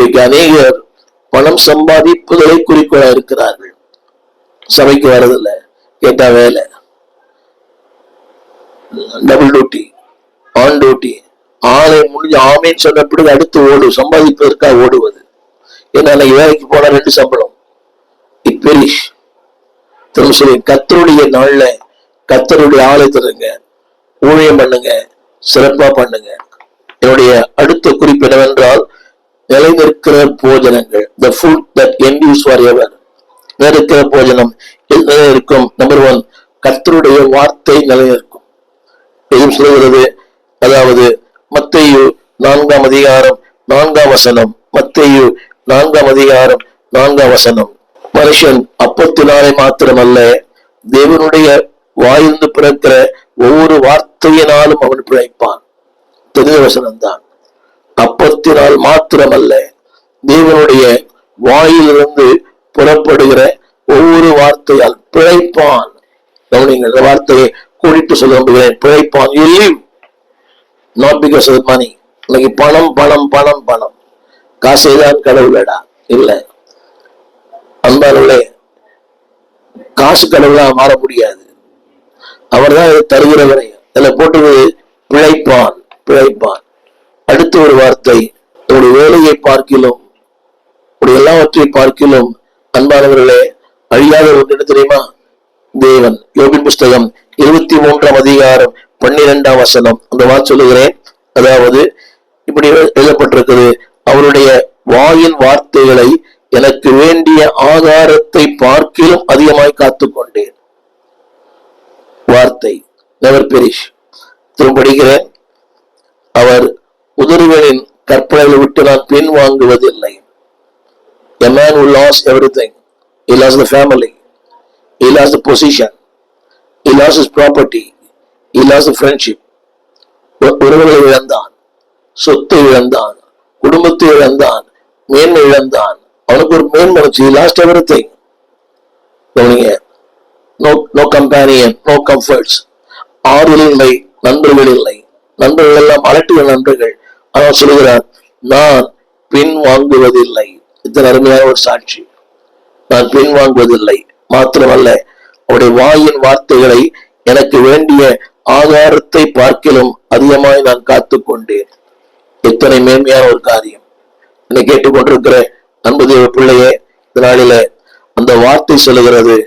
இன்றைக்கு அநேகர் பணம் சம்பாதிப்புகளை குறிக்கோளா இருக்கிறார்கள். சபைக்கு வர்றதில்லை, கேட்டா வேலை, டபுள் டியூட்டி, ஆன் டியூட்டி, ஆளை முடிஞ்சு ஆமேன்னு சொன்ன பிறகு அடுத்து ஓடு, சம்பாதிப்பதற்காக ஓடுவது. ஏன்னா வேலைக்கு போனா 2 சம்பளம். It perish. கர்த்தருடைய நாள்ல கர்த்தருடைய ஆலயத்திலுங்க ஊழியம் பண்ணுங்க, சிறப்பா பண்ணுங்க. என்னுடைய அடுத்த குறிப்பு என்னவென்றால், நிலைநிற்கிற போஜனங்கள், the food that endures forever. நிலைநிற்கிற போஜனம் நிலைநிற்கும். நம்பர் 1, கர்த்தருடைய வார்த்தை நிலைநிற்கும். எதுவும் சொல்கிறது, அதாவது மத்தேயு 4ஆம் அதிகாரம் 4ஆம் வசனம், மத்தேயு 4ஆம் அதிகாரம் 4ஆம் வசனம், மனுஷன் அப்பத்தினாலே மாத்திரமல்ல தேவனுடைய வாயிலிருந்து பிறக்கிற ஒவ்வொரு வார்த்தையினாலும் அவன் பிழைப்பான். தெரிந்த வசனம் தான். அப்பத்தினால் மாத்திரமல்ல தேவனுடைய வாயிலிருந்து புறப்படுகிற ஒவ்வொரு வார்த்தையால் பிழைப்பான். கவனிங்கள், இந்த வார்த்தையை கூட்டிட்டு சொல்ல நம்புகிறேன். பிழைப்பான். You live not because of money. இன்னைக்கு பணம் பணம் பணம் பணம், காசைதான் கடவுளடா இல்லை. அன்பானவர்களே, காசு கடவுளா மாற முடியாது. அவர் தான் இதை தருகிறவரை. அதில் போட்டது பிழைப்பான், பிழைப்பான். அடுத்த ஒரு வார்த்தை, உடைய வேலையை பார்க்கிலும் உடைய எல்லாவற்றை பார்க்கிலும் அன்பானவர்களே அழியாத ஒன்று என்ன தெரியுமா? தேவன். யோபின் புஸ்தகம் 23ஆம் அதிகாரம் 12ஆம் வசனம், அந்த வார்த்தை சொல்லுகிறேன். அதாவது இப்படி எழுதப்பட்டிருக்கிறது, அவருடைய வாயின் வார்த்தைகளை எனக்கு வேண்டிய ஆதாரத்தை பார்க்கிலும் அதிகமாய் காத்துக்கொண்டேன். வார்த்தை நெவர் பெரிஷ். திரும்ப படிக்கிறேன். அவர் உதறுகளின் கற்பனைகளை விட்டு நான் பின் வாங்குவதில்லை. A man who lost everything, he lost the family, he lost the position, he lost his property, he lost the friendship. உறவுகளை இழந்தான், சொத்தை இழந்தான், குடும்பத்தை இழந்தான், மேன்மை இழந்தான். அவனுக்கு ஒரு மேன்மை, he lost everything. No companion, no comforts. ஆறுதல் இல்லை, நண்பர்கள் இல்லை, நண்பர்கள் எல்லாம் அலட்டுகிற நண்பர்கள். ஆனால் சொல்லுகிறார், நான் பின் வாங்குவதில்லை. இத்தனை அருமையான ஒரு சாட்சி. நான் பின் வாங்குவதில்லை. மாத்திரமல்ல, அவருடைய வாயின் வார்த்தைகளை எனக்கு வேண்டிய ஆதாரத்தை பார்க்கிலும் அதிகமாய் நான் காத்துக்கொண்டேன். எத்தனை மேன்மையான ஒரு காரியம். என்னை கேட்டுக்கொண்டிருக்கிற அன்பு தேவ பிள்ளையே, இந்த நாளில அந்த வார்த்தை சொல்லுகிறது.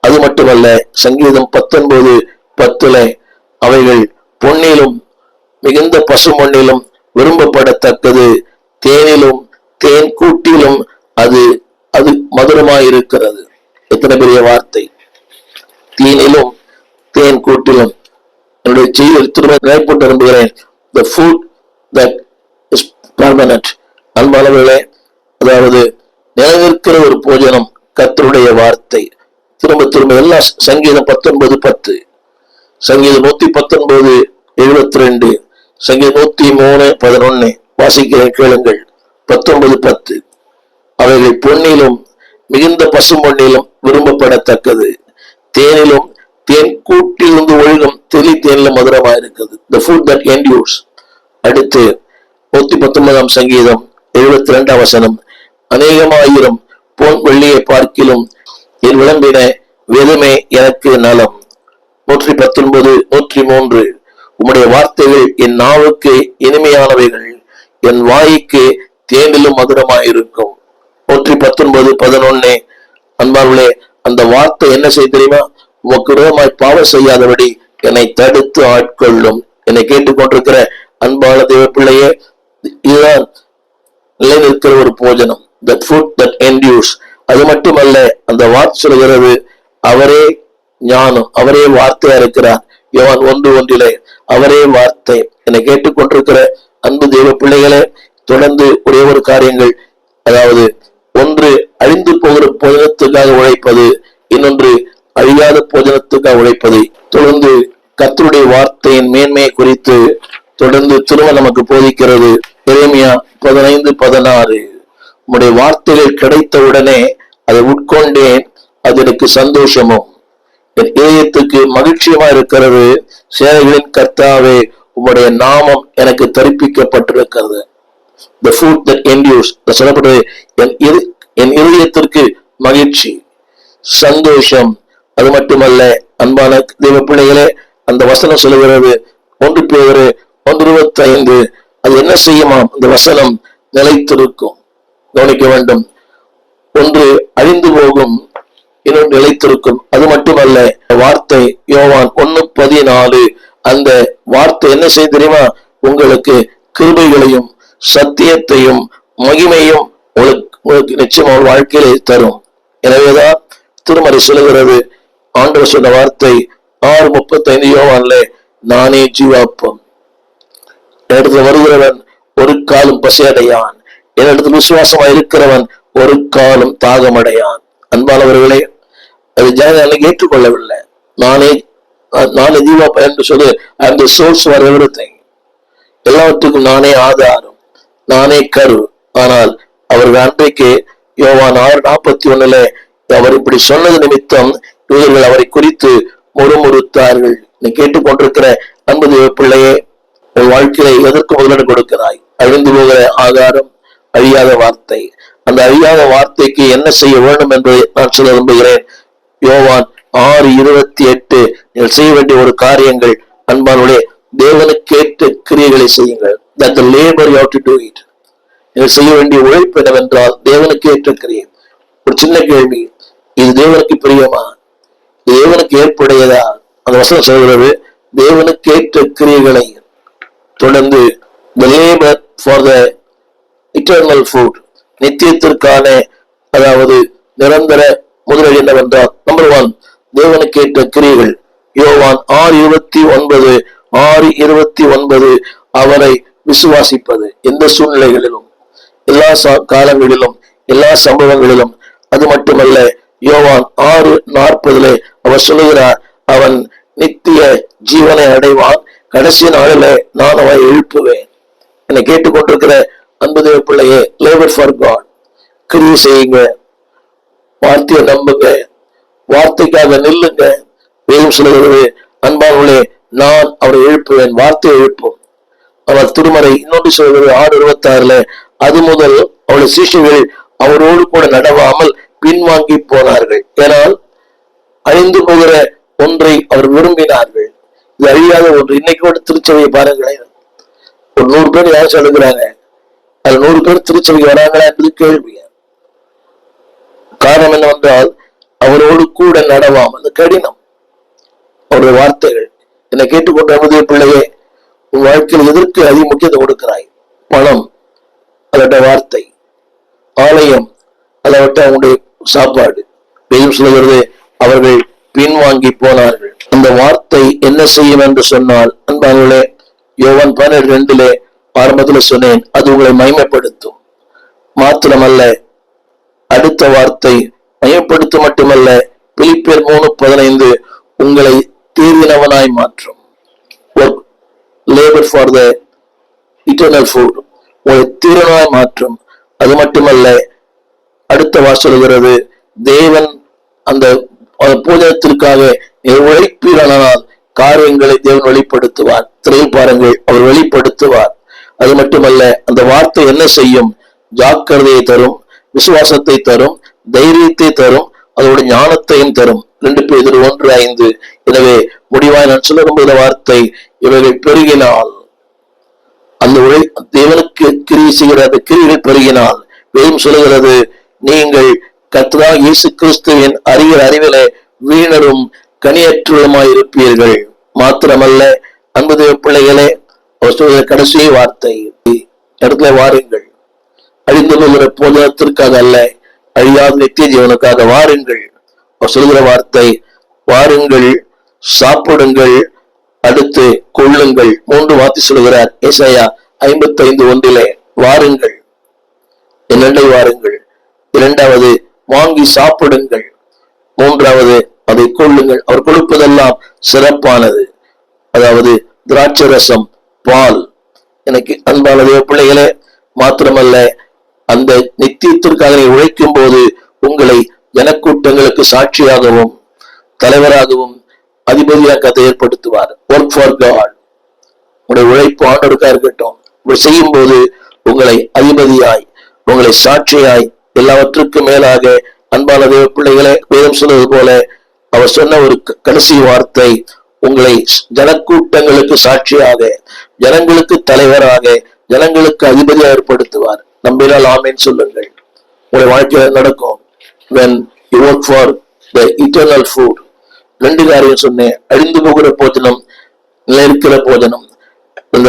அது மட்டுமல்ல, சங்கீதம் 19:10 அவைகள் பொன்னிலும் மிகுந்த பசுமொன்னிலும் விரும்பப்படத்தக்கது, தேனிலும் தேன் கூட்டிலும் அது அது மதுரமாயிருக்கிறது. எத்தனை பெரிய வார்த்தை! தேனிலும் தேன் கூட்டிலும். என்னுடைய செய்தியில் திரும்ப போட்டு அனுப்புகிறேன். The food that is permanent. அன்பானவர்களே, அதாவது நிலைநிற்கிற ஒரு போஜனம் கர்த்தருடைய வார்த்தை. திரும்ப திரும்ப எல்லா சங்கீதம் 19:10, சங்கீதம் 119:72, சங்கீதம் 103:11 வாசிக்கிறேன், கேளுங்கள். 19:10 அவைகள் பொன்னிலும் மிகுந்த பசுமொன்னிலும் விரும்பப்படத்தக்கது, தேனிலும் தேன் கூட்டிலிருந்து ஒழுகும் தெளி தேனிலும் மதுரமாயிருக்கிறது. The food that endures. அடுத்து 119ஆம் சங்கீதம் 72ஆம் வசனம், அநேகமாயிரம் பொன் வெள்ளியை பார்க்கிலும் என் விளம்பின வெறுமே எனக்கு நலம். 119, 103 உம்முடைய வார்த்தைகள் என் நாவுக்கு இனிமையானவைகள், என் வாய்க்கு தேனிலும் மதுரமாயிருக்கும். 119:11 அன்பார்களே, அந்த வார்த்தை என்ன செய்ய தெரியுமா? உமக்கு விரோதமாய் பாவம் செய்யாதபடி என்னை தடுத்து ஆட்கொள்ளும். என்னை கேட்டுக்கொண்டிருக்கிற அன்பான தேவ பிள்ளையே, இதுதான் நிலைநிற்கிற ஒரு போஜனம். That food that endures. அது மட்டுமல்ல, அந்த வார்த்தை சொல்கிறது, அவரே ஞானம், அவரே வார்த்தையா இருக்கிறார். யோவான் 1:1 அவரே வார்த்தை. என்னை கேட்டுக்கொண்டிருக்கிற அன்பு தேவ பிள்ளைகளே, தொடர்ந்து ஒரே ஒரு காரியங்கள், அதாவது ஒன்று அழிந்து போகிற போஜனத்துக்காக உழைப்பது, இன்னொன்று அழியாத போஜனத்துக்காக உழைப்பது. தொடர்ந்து கர்த்தருடைய வார்த்தையின் மேன்மையை குறித்து தொடர்ந்து திரும்ப நமக்கு போதிக்கிறது. எரேமியா 15:16 உம்முடைய வார்த்தைகள் கிடைத்தவுடனே அதை உட்கொண்டேன், அது எனக்கு சந்தோஷமும் என் இதயத்துக்கு மகிழ்ச்சியமா இருக்கிறது. சேனைகளின் கர்த்தாவே, உம்முடைய நாமம் எனக்கு தரிப்பிக்கப்பட்டிருக்கிறது. the food that endures. சொல்லப்படுறது என் இதயத்திற்கு மகிழ்ச்சி, சந்தோஷம். அது மட்டுமல்ல அன்பான தெய்வ பிள்ளைகளே, அந்த வசனம் சொல்லுகிறது 1 பேதுரு 1:25. அது என்ன செய்யுமா? அந்த வசனம் நிலைத்திருக்கும். கவனிக்க வேண்டும். ஒன்று அழிந்து போகும், இன்னொன்று நிலைத்திருக்கும். அது மட்டுமல்ல, வார்த்தை யோவான் 1:14. அந்த வார்த்தை என்ன செய்ய தெரியுமா? உங்களுக்கு கிருபைகளையும் சத்தியத்தையும் மகிமையும் உங்களுக்கு நிச்சயமா வாழ்க்கையிலே தரும். எனவேதான் திருமறை சொல்லுகிறது, ஆண்டவர் சொன்ன வார்த்தை 6:35 யோவான்ல, நானே ஜீவாப்பம், என்னிடத்தில் வருகிறவன் ஒரு காலம் பசியடையான், என்னிடத்தில் விசுவாசமாக இருக்கிறவன் ஒரு காலம் தாகமடையான். அன்பானவர்களே, அது ஜனங்கள் ஏற்றுக்கொள்ளவில்லை. நானே ஜீவாப்பம் என்று சொல்லி அந்த சோர்ஸ் ஃபார் எவ்ரிதிங், எல்லாவற்றுக்கும் நானே ஆதாரம், நானே கரு. ஆனால் அவர்கள் அன்றைக்கு யோவான் 6:41 அவர் இப்படி சொன்னது நிமித்தம் இவர்கள் அவரை குறித்து முறுமுறுத்தார்கள். நீ கேட்டுக்கொண்டிருக்கிற அன்பு தேவ பிள்ளையே, உன் வாழ்க்கையை எதற்கு முதலிடம் கொடுக்கிறாய்? அழிந்து போகிற ஆதாரம், அழியாத வார்த்தை. அந்த அழியாத வார்த்தைக்கு என்ன செய்ய வேண்டும் என்பதை நான் சொல்ல விரும்புகிறேன். யோவான் 6:28. நீங்கள் செய்ய வேண்டிய ஒரு காரியங்கள், அன்பானுடைய தேவனுக்கேற்ற கிரியைகளை செய்யுங்கள். That the labor you have to do it. நீங்கள் செய்ய வேண்டிய உழைப்பு என்னவென்றால் தேவனுக்கு ஏற்ற கிரியை. ஒரு சின்ன கேள்வி, இது தேவனுக்கு பிரியமா? தேவனுக்கு ஏற்புடையதா? அந்த வசனம் சொல்கிறது, தேவனுக்கு ஏற்ற கிரியைகளை தொடர்ந்து the labor for the eternal food, நித்தியத்திற்கான, அதாவது நிரந்தர முதலீடு என்னவென்றால், நம்பர் 1 தேவனுக்கு ஏற்ற கிரியைகள். யோவான் 6:29 அவரை விசுவாசிப்பது. எந்த சூழ்நிலைகளிலும், எல்லா காலங்களிலும், எல்லா சம்பவங்களிலும். அது மட்டுமல்ல, யோவான் 6:40 அவர் சொல்லுகிறார், அவன் நித்திய ஜீவனை அடைவான், கடைசி நாளில் நான் அவனை எழுப்புவேன். என்னை கேட்டுக்கொண்டிருக்கிற அன்பு தேவ பிள்ளையே, லேபர் ஃபார் காட், கிரியை செய்யுங்க, வார்த்தையை நம்புங்க, வார்த்தைக்காக நில்லுங்க. வேதம் சொல்லுகிறது, அன்பானவர்களே, நான் அவரை எழுப்புவேன், வார்த்தையை எழுப்பும். அவர் திருமறை இன்னொன்று சொல்கிறது 6:26, அது முதல் அவருடைய சீஷர்கள் அவரோடு கூட நடவாமல் பின்வாங்கி போனார்கள். ஏனால் அழிந்து போகிற ஒன்றை அவர் விரும்பினார்கள். இது அழியாத ஒன்று. இன்னைக்கு கூட திருச்சபையை பாருங்களேன், ஒரு 100 பேர் யாரும் சொல்லுகிறாங்க, அதுல 100 பேர் திருச்சபைக்கு வராங்களா என்பது கேள்வி. காரணம் என்னவென்றால் அவரோடு கூட நடவாமல், அது கடினம். அவருடைய வார்த்தைகள். என்னை கேட்டுக்கொண்ட அமுதிய பிள்ளையே, உன் வாழ்க்கையில் எதற்கு அதிக முக்கியத்துவம் கொடுக்கிறாய்? பணம், அதோட வார்த்தை. ஆலயம், அதை விட்டு அவங்களுடைய சாப்பாடு. வேதம் சொல்லுகிறது, அவர்கள் பின்வாங்கி போனார்கள். அந்த வார்த்தை என்ன செய்யும் என்று சொன்னால், அன்பானவர்களே, யோவான் 12:2 ஆரம்பத்தில் சொன்னேன், அது உங்களை மகிமைப்படுத்தும். மாத்திரமல்ல, அடுத்த வார்த்தை மகிமைப்படுத்த மட்டுமல்ல, பிலிப்பியர் 3:15 உங்களை தீர்வினவனாய் மாற்றும். Labour for the eternal food, உங்களை தீர்வினவனாய் மாற்றும். அது மட்டுமல்ல, அடுத்த வாசல்கிறது, தேவன் அந்த பூஜனத்திற்காக உழைப்பீரானால் காரியங்களை தேவன் வெளிப்படுத்துவார். திரையில் பாருங்கள், அவர் வெளிப்படுத்துவார். அது மட்டுமல்ல, அந்த வார்த்தை என்ன செய்யும்? ஜாக்கிரதையை தரும், விசுவாசத்தை தரும், தைரியத்தை தரும், அதோட ஞானத்தையும் தரும். 2 பேதுரு 1:5. எனவே முடிவாய் நான் சொல்ல விரும்புகிற வார்த்தை, இவைகள் பெருகினால், அந்த தேவனுக்கு கிரியை செய்கிற அந்த கிரியைகள் பெருகினால், வேதம் சொல்லுகிறது, நீங்கள் கர்த்தராகிய இயேசு கிறிஸ்துவின் அறிவிலே வீணரும் கனியற்றுமாய் இருப்பீர்கள். மாத்திரமல்ல, அன்பு தேவ பிள்ளைகளே, அவர் சொல்கிற கடைசி வார்த்தை, இடத்துல வாருங்கள், அழிந்து போகிற போதத்திற்காக அல்ல, அழியாத நித்திய ஜீவனுக்காக வாருங்கள். அவர் சொல்கிற வார்த்தை, வாருங்கள், சாப்பிடுங்கள், அடுத்து கொள்ளுங்கள். 3 வார்த்தை சொல்கிறார். ஏசாயா 55:1 வாருங்கள், என்னண்டை வாருங்கள். 2வது வாங்கி சாப்பிடுங்கள். 3வது அதை கொள்ளுங்கள். அவர் கொடுப்பதெல்லாம் சிறப்பானது, அதாவது திராட்சை ரசம், பால். எனக்கு அன்பான தேவ பிள்ளைகளே, மாத்திரமல்ல, அந்த நித்தியத்திற்காக உழைக்கும் போது உங்களை ஜனக்கூட்டங்களுக்கு சாட்சியாகவும் தலைவராகவும் அதிபதியாக கதை ஏற்படுத்துவார். Work for God. உங்களுடைய உழைப்பு ஆண்டவருக்கா இருக்கட்டும். இப்படி செய்யும் போது உங்களை அதிபதியாய், உங்களை சாட்சியாய், எல்லாவற்றுக்கும் மேலாக அன்பான தேவ பிள்ளைகளே, வேதம் சொல்வது போல அவர் சொன்ன ஒரு கடைசி வார்த்தை, உங்களை ஜனக்கூட்டங்களுக்கு சாட்சியாக, ஜனங்களுக்கு தலைவராக, ஜனங்களுக்கு அதிபதியாக ஏற்படுத்துவார். நம்பினால் ஆமேன் சொல்லுங்கள். உங்களுடைய வாழ்க்கையில நடக்கும். when you work for the eternal food, ரெண்டு காரியம் சொன்னேன். அழிந்து போகிற போஜனம், நிலைக்கிற போஜனம். அந்த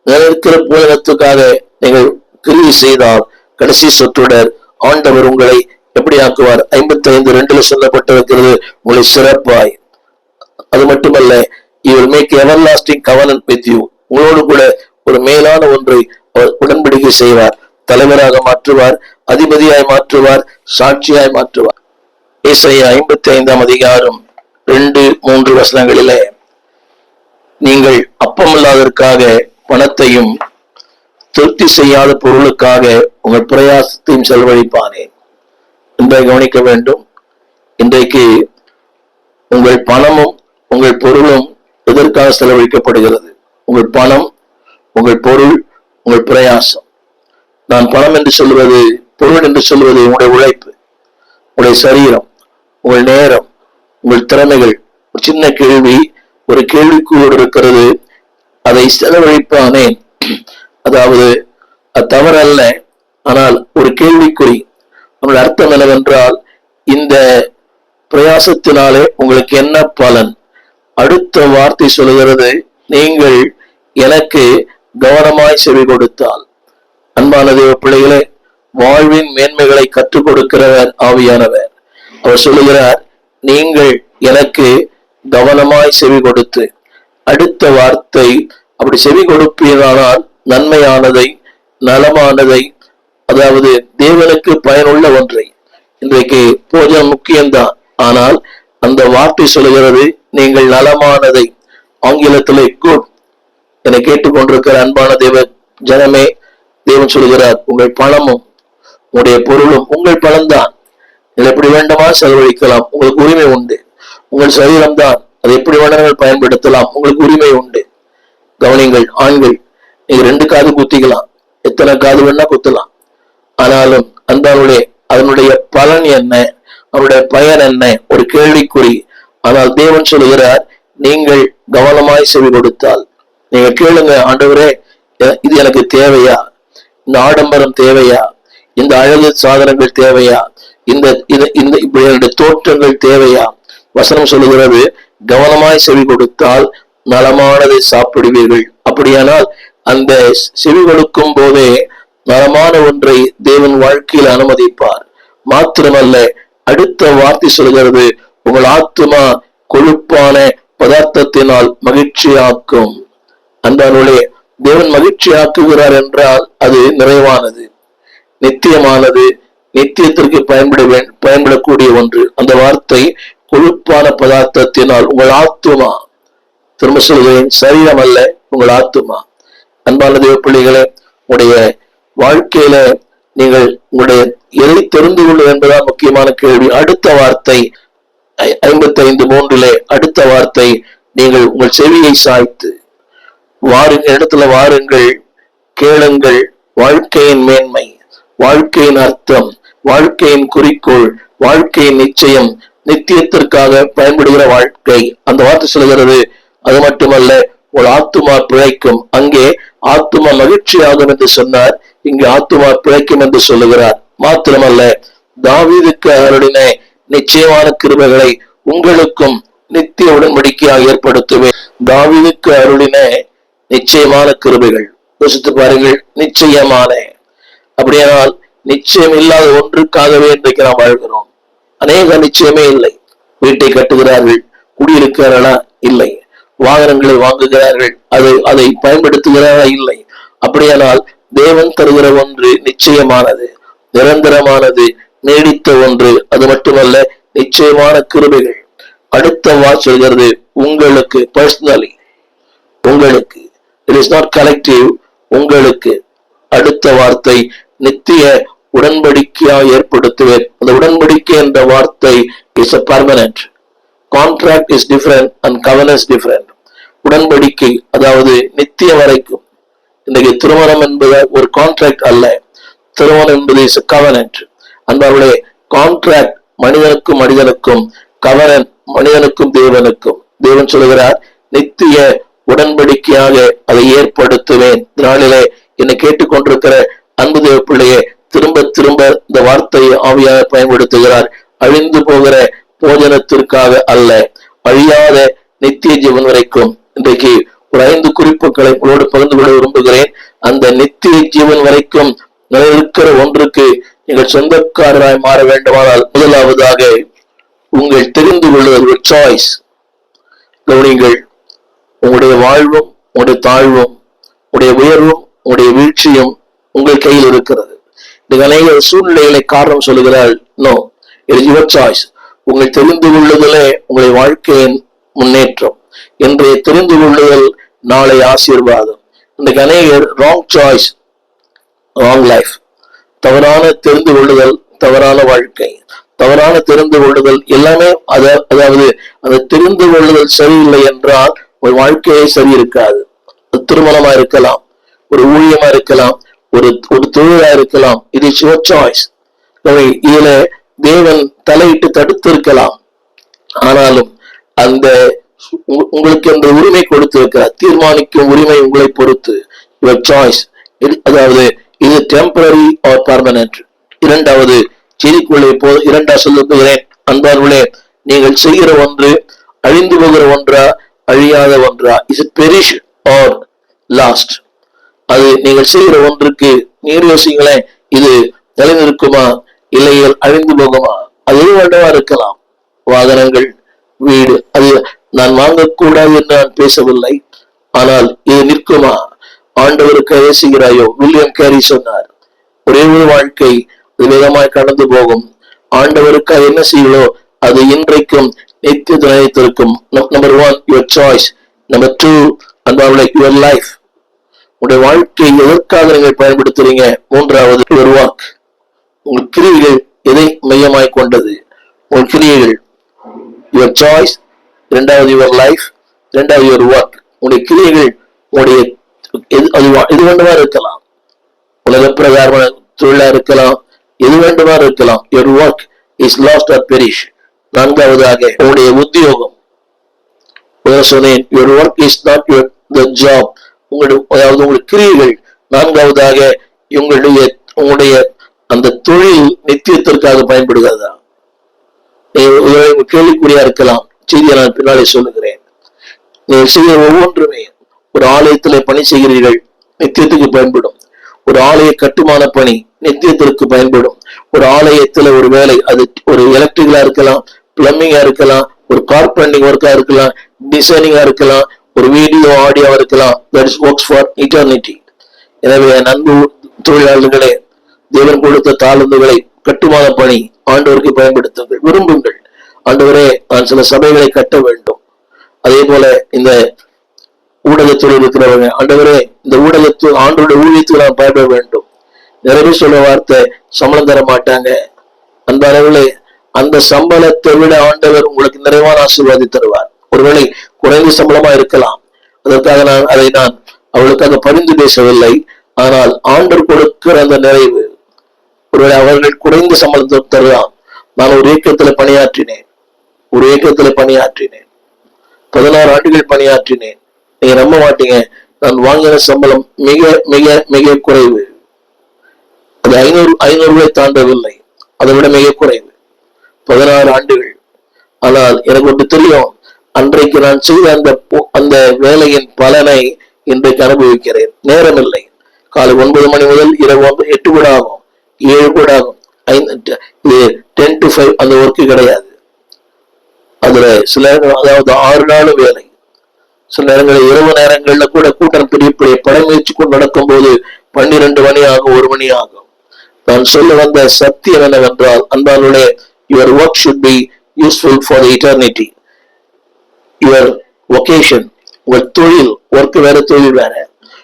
நிலைக்கிற போஜனத்துக்காக நீங்கள் கிரியை செய்தால் கடைசி சொற்றொடர், ஆண்டவர் உங்களை எப்படி ஆக்குவார்? 55:2 சொல்லப்பட்டிருக்கிறது, உங்களை சிறப்பாய். அது மட்டுமல்ல, you will make everlasting covenant with you, உங்களோடு கூட ஒரு மேலான ஒன்றை அவர் உடன்படிக்கை செய்வார். தலைவராக மாற்றுவார், அதிபதியாய் மாற்றுவார், சாட்சியாய் மாற்றுவார். ஏசாயா 55:2-3 நீங்கள் அப்பமில்லாததற்காக பணத்தையும் திருப்தி செய்யாத பொருளுக்காக உங்கள் பிரயாசத்தையும் செலவழிப்பானேன். இன்றைக்கு கவனிக்க வேண்டும். இன்றைக்கு உங்கள் பணமும் உங்கள் பொருளும் எதற்காக செலவழிக்கப்படுகிறது? உங்கள் பணம், உங்கள் பொருள், உங்கள் பிரயாசம். நான் பணம் என்று சொல்வது, பொருள் என்று சொல்வது உங்களுடைய உழைப்பு, உங்களுடைய சரீரம், உங்கள் நேரம், உங்கள் திறமைகள். ஒரு சின்ன கேள்வி, ஒரு கேள்விக்குள் இருக்கிறது, அதை செலவழிப்பானேன். அதாவது அது தவறல்ல, ஆனால் ஒரு கேள்விக்குறி. நம்முடைய அர்த்தம் என்னவென்றால், இந்த பிரயாசத்தினாலே உங்களுக்கு என்ன பலன்? அடுத்த வார்த்தை சொல்கிறது, நீங்கள் எனக்கு கவனமாய் செவி கொடுத்தால். அன்பான தேவ பிள்ளைகளே, வாழ்வின் மேன்மைகளை கற்றுக் கொடுக்கிறவர் ஆவியானவர். அவர் சொல்லுகிறார், நீங்கள் எனக்கு கவனமாய் செவி கொடுத்து. அடுத்த வார்த்தை, அப்படி செவி கொடுப்பீரானால் நன்மையானதை, நலமானதை, அதாவது தேவனுக்கு பயனுள்ள ஒன்றை. இன்றைக்கு போஜனம் முக்கியம்தான், ஆனால் அந்த வார்த்தை சொல்லுகிறது, நீங்கள் நலமானதை, ஆங்கிலத்திலே குட். என்னை கேட்டுக்கொண்டிருக்கிற அன்பான தேவ ஜனமே, தேவன் சொல்கிறார், உங்கள் பணமும் உங்களுடைய பொருளும் உங்கள் பணம்தான். நீங்கள் எப்படி வேண்டுமா செலவழிக்கலாம், உங்களுக்கு உரிமை உண்டு. உங்கள் சரீரம் தான், அதை எப்படி வேண்டாம் பயன்படுத்தலாம், உங்களுக்கு உரிமை உண்டு. கவனிங்கள், ஆண்கள், நீங்க 2 காது குத்திக்கலாம், எத்தனை காது வேணா குத்தலாம். ஆனாலும் அதனுடைய பலன் என்ன, அவருடைய பயன் என்ன? ஒரு கேள்விக்குறி. ஆனால் தேவன் சொல்லுகிறார், நீங்கள் கவனமாய் செவி கொடுத்தால். நீங்க கேளுங்க, ஆண்டவரே, இது எனக்கு தேவையா? இந்த ஆடம்பரம் தேவையா? இந்த அழகு சாதனங்கள் தேவையா? இந்த என்னுடைய தோற்றங்கள் தேவையா? வசனம் சொல்லுகிறது, கவனமாய் செவி கொடுத்தால் நலமானதை சாப்பிடுவீர்கள். அப்படியானால் அந்த செவி கொடுக்கும் போதே நலமான ஒன்றை தேவன் வாழ்க்கையில் அனுமதிப்பார். மாத்திரமல்ல, அடுத்த வார்த்தை சொல்கிறது, உங்கள் ஆத்துமா கொழுப்பான பதார்த்தத்தினால் மகிழ்ச்சியாக்கும். அன்பானவர்களே, தேவன் மகிழ்ச்சியாக்குகிறார் என்றால் அது நிறைவானது, நித்தியமானது, நித்தியத்திற்கு பயன்படக்கூடிய ஒன்று. அந்த வார்த்தை கொழுப்பான பதார்த்தத்தினால் உங்கள் ஆத்துமா. திரும்ப சொல்கிறேன், சரீரம் அல்ல, உங்கள் ஆத்துமா. அன்பான தேவ பிள்ளைகளே, உங்களுடைய வாழ்க்கையில நீங்கள் உங்களுடைய எதை தெரிந்து கொள்வது என்பதுதான் முக்கியமான கேள்வி. அடுத்த வார்த்தை 55:3 அடுத்த வார்த்தை, நீங்கள் உங்கள் செவியை சாய்த்து இடத்துல வாருங்கள், கேளுங்கள். வாழ்க்கையின் மேன்மை, வாழ்க்கையின் அர்த்தம், வாழ்க்கையின் குறிக்கோள், வாழ்க்கையின் நிச்சயம், நித்தியத்திற்காக பயன்படுகிற வாழ்க்கை. அந்த வார்த்தை சொல்கிறது, அது மட்டுமல்ல, ஒரு ஆத்துமா பிழைக்கும். அங்கே ஆத்துமா மகிழ்ச்சியாகும் என்று சொன்னார், இங்கு ஆத்துமா பிழைக்கும் என்று சொல்லுகிறார். மாத்திரமல்ல, தாவீதுக்கு அருளின நிச்சயமான கிருபைகளை உங்களுக்கும் நித்திய உடன்படிக்கையாக ஏற்படுத்துவேன். தாவீதுக்கு அருளின நிச்சயமான கிருபைகள், யோசித்து பாருங்கள். நிச்சயமான, அப்படியானால் நிச்சயம் இல்லாத ஒன்றுக்காகவே இன்றைக்கு நாம் வாழ்கிறோம். அநேக நிச்சயமே இல்லை. வீட்டை கட்டுகிறார்கள், குடியிருக்கிறார்களா? இல்லை. வாகனங்களை வாங்குகிறார்கள், அதை பயன்படுத்துகிறாரா? இல்லை. அப்படியானால் தேவன் தருகிற ஒன்று நிச்சயமானது, நிரந்தரமானது, நீடித்த ஒன்று. அது மட்டுமல்ல, நிச்சயமான கிருபைகள். அடுத்த வார்த்தை சொல்கிறது, உங்களுக்கு பர்சனலி, உங்களுக்கு. இட் இஸ் நாட் கலெக்டிவ், உங்களுக்கு. அடுத்த வார்த்தை, நித்திய உடன்படிக்கையாக ஏற்படுத்துவேன். அந்த உடன்படிக்கை என்ற வார்த்தை is a permanent. Contract is different and covenant is different. உடன்படிக்கை, அதாவது நித்திய வரைக்கும். இன்றைக்கு திருமணம் என்பது ஒரு கான்ட்ராக்ட் அல்ல. திருமணம் என்பது இஸ் கவனன்ட். அன்பார்களே, கான்ட்ராக்ட் மனிதனுக்கும் மனிதனுக்கும், கவனன்ட் மனிதனுக்கும் தேவனுக்கும். தேவன் சொல்லுகிறார், நித்திய உடன்படிக்கையாக அதை ஏற்படுத்துவேன். நாளிலே என்னை கேட்டுக்கொண்டிருக்கிற அன்பு தேவ பிள்ளையே, திரும்ப திரும்ப இந்த வார்த்தையை ஆவியாக பயன்படுத்துகிறார். அழிந்து போகிற போஜனத்திற்காக அல்ல, அழியாத நித்திய ஜீவன் வரைக்கும். இன்றைக்கு ஒரு 5 குறிப்புகளை உங்களோடு பகிர்ந்து கொள்ள விரும்புகிறேன். அந்த நித்திய ஜீவன் வரைக்கும் நிலைநிற்கிற ஒன்றுக்கு நீங்கள் சொந்தக்காரராய் மாற வேண்டுமானால், முதலாவதாக உங்கள் தெரிந்து கொள்ளுதல், ஒரு சாய்ஸ். கவனிங்கள், உங்களுடைய வாழ்வும் உங்களுடைய தாழ்வும், உங்களுடைய உயர்வும் உங்களுடைய வீழ்ச்சியும் உங்கள் கையில் இருக்கிறது. இந்த அநேக சூழ்நிலைகளை காரணம் சொல்லுகிறாள். No, it is your choice. உங்கள் தெரிந்து கொள்ளுதலே உங்களுடைய வாழ்க்கையின் முன்னேற்றம். இன்றைய தெரிந்து கொள்ளுதல் நாளை ஆசீர்வாதம். இன்றைக்கு அநேகர் ராங் சாய்ஸ், ராங் லைஃப். தவறான தெரிந்து கொள்ளுதல், தவறான வாழ்க்கை, தவறான தெரிந்து கொள்ளுதல் எல்லாமே. அதாவது அந்த தெரிந்து கொள்ளுதல் சரியில்லை என்றால் ஒரு வாழ்க்கையே சரி இருக்காது. திருமணமா இருக்கலாம், ஒரு ஊழியமா இருக்கலாம், ஒரு தொழிலா இருக்கலாம். இது இஸ் யுவர் சாய்ஸ். இதுல தேவன் தலையிட்டு தடுத்து இருக்கலாம். ஆனாலும் அந்த உங்களுக்கு அந்த உரிமை கொடுத்திருக்கிறார். தீர்மானிக்கும் உரிமை உங்களை பொறுத்து. Your choice. அதாவது இது டெம்பரரி ஆர் பர்மனன்ட். இரண்டாவது செய்திக்குள்ளே இரண்டாவது சொல்லுகிறேன். அன்பார்களே, நீங்கள் செய்கிற ஒன்று அழிந்து போகிற ஒன்றா, அழியாத ஒன்றா? Is it perish or lost? அது நீங்கள் செய்கிற ஒன்றுக்கு நீர் யோசிங்களேன், இது நிலைநிற்குமா இல்லையில் அழிந்து போகுமா? அது எது வேண்டவா இருக்கலாம். வாகனங்கள், வீடு, அது நான் வாங்கக்கூடாது என்று நான் பேசவில்லை. ஆனால் இது நிற்குமா? ஆண்டவருக்கு யோசிக்கிறாயோ? வில்லியம் கேரி சொன்னார், ஒரே ஒரு வாழ்க்கை விதமாய் கடந்து போகும். ஆண்டவருக்காக என்ன செய்யலோ அது இன்றைக்கும் நித்திய நிலைத்திருக்கும். Number 1 your choice. நம்பர் 2 அன்பார்களே, யுவர் லைஃப். உங்களுடைய வாழ்க்கை எதற்காக நீங்கள் பயன்படுத்துறீங்க? மூன்றாவது யுவர் ஒர்க். உங்கள் கிரியைகள் எதை மையமாய் கொண்டது? உங்கள் கிரியைகள், யுவர் சாய்ஸ். இரண்டாவது யுவர் லைஃப், இரண்டாவது யுவர் ஒர்க். உங்களுடைய கிரியைகள் உங்களுடைய எது வேண்டுமா இருக்கலாம். உலக பிரகாரமான தொழிலா இருக்கலாம், எது வேண்டுமா இருக்கலாம். Your work is lost or perish. நான்காவதாக உங்களுடைய உத்தியோகம். சொன்னேன், your work is not your the job. அதாவது உங்களுடைய கிரியைகள். நான்காவதாக உங்களுடைய அந்த தொழில் நித்தியத்திற்காக பயன்படுகிறதா? கேள்விக்குறியா இருக்கலாம். செய்தியை நான் பின்னாலே சொல்லுகிறேன். நீங்கள் செய்கிற ஒவ்வொன்றுமே, ஒரு ஆலயத்திலே பணி செய்கிறீர்கள், நித்தியத்துக்கு பயன்படும். ஒரு ஆலய கட்டுமான பணி நித்தியத்திற்கு பயன்படும். ஒரு ஆலயத்துல ஒரு வேலை, அது ஒரு எலக்ட்ரிக்கலா இருக்கலாம், பிளம்பிங்கா இருக்கலாம், ஒரு கார்பெண்டிங் ஒர்க்கா இருக்கலாம், டிசைனிங்கா இருக்கலாம், ஒரு வீடியோ ஆடியோவா இருக்கலாம். That is works for eternity. எனவே அன்பு தொழிலாளர்களே, தேவன் கொடுத்த தாளந்துகளை கட்டுமான பணி ஆண்டவருக்கு பயன்படுத்துங்கள். விரும்புங்கள், ஆண்டவரே நான் சில சபைகளை கட்ட வேண்டும். அதே போல இந்த ஊடகத்தில் இருக்கிறவங்க, ஆண்டவரே இந்த ஊடகத்தில் ஆண்டோட ஊழியத்தில் நான் பயன்பட வேண்டும். நிறைய சொல்ல வார்த்தை, சம்பளம் தர மாட்டாங்க. அந்த அளவுல அந்த சம்பளத்தை விட ஆண்டவர் உங்களுக்கு நிறைவான ஆசீர்வாதி தருவார். ஒருவேளை குறைந்த சம்பளமா இருக்கலாம். அதற்காக நான் அவளுக்காக பரிந்து பேசவில்லை. ஆனால் ஆண்டவர் கொடுக்கிற அந்த நிறைவு, ஒருவேளை அவர்கள் குறைந்த சம்பளத்தை தரலாம். நான் ஒரு இயக்கத்துல பணியாற்றினேன். 16 ஆண்டுகள் பணியாற்றினேன். நீங்க நம்ப மாட்டீங்க, நான் வாங்கின சம்பளம் மிக மிக மிக குறைவு. அது 500 ரூபாய் தாண்டவில்லை. அதை விட மிக குறைவு. 16 ஆண்டுகள். ஆனால் எனக்கு ஒன்று தெரியும், அன்றைக்கு நான் செய்த அந்த வேலையின் பலனை இன்றைக்கு அனுபவிக்கிறேன். நேரம் இல்லை. காலை 9 மணி முதல் இரவு 8 கூட ஆகும், 7 கூட ஆகும். 10 to 5 அந்த ஒர்க்கு கிடையாது. அதுல சில அதாவது 6 நாள் வேலை. சில நேரங்களில் இரவு நேரங்கள்ல கூட கூட்டம் பெரிய பெரிய படைமுயற்சி கொண்டு நடக்கும் போது 12 மணி ஆகும், 1 மணி ஆகும். நான் சொல்ல வந்த சத்தியம் என்னவென்றால், அன்பானுடைய your work should be useful for the eternity. Your vocation, உங்கள் தொழில், ஒர்க் வேற தொழில் வேற.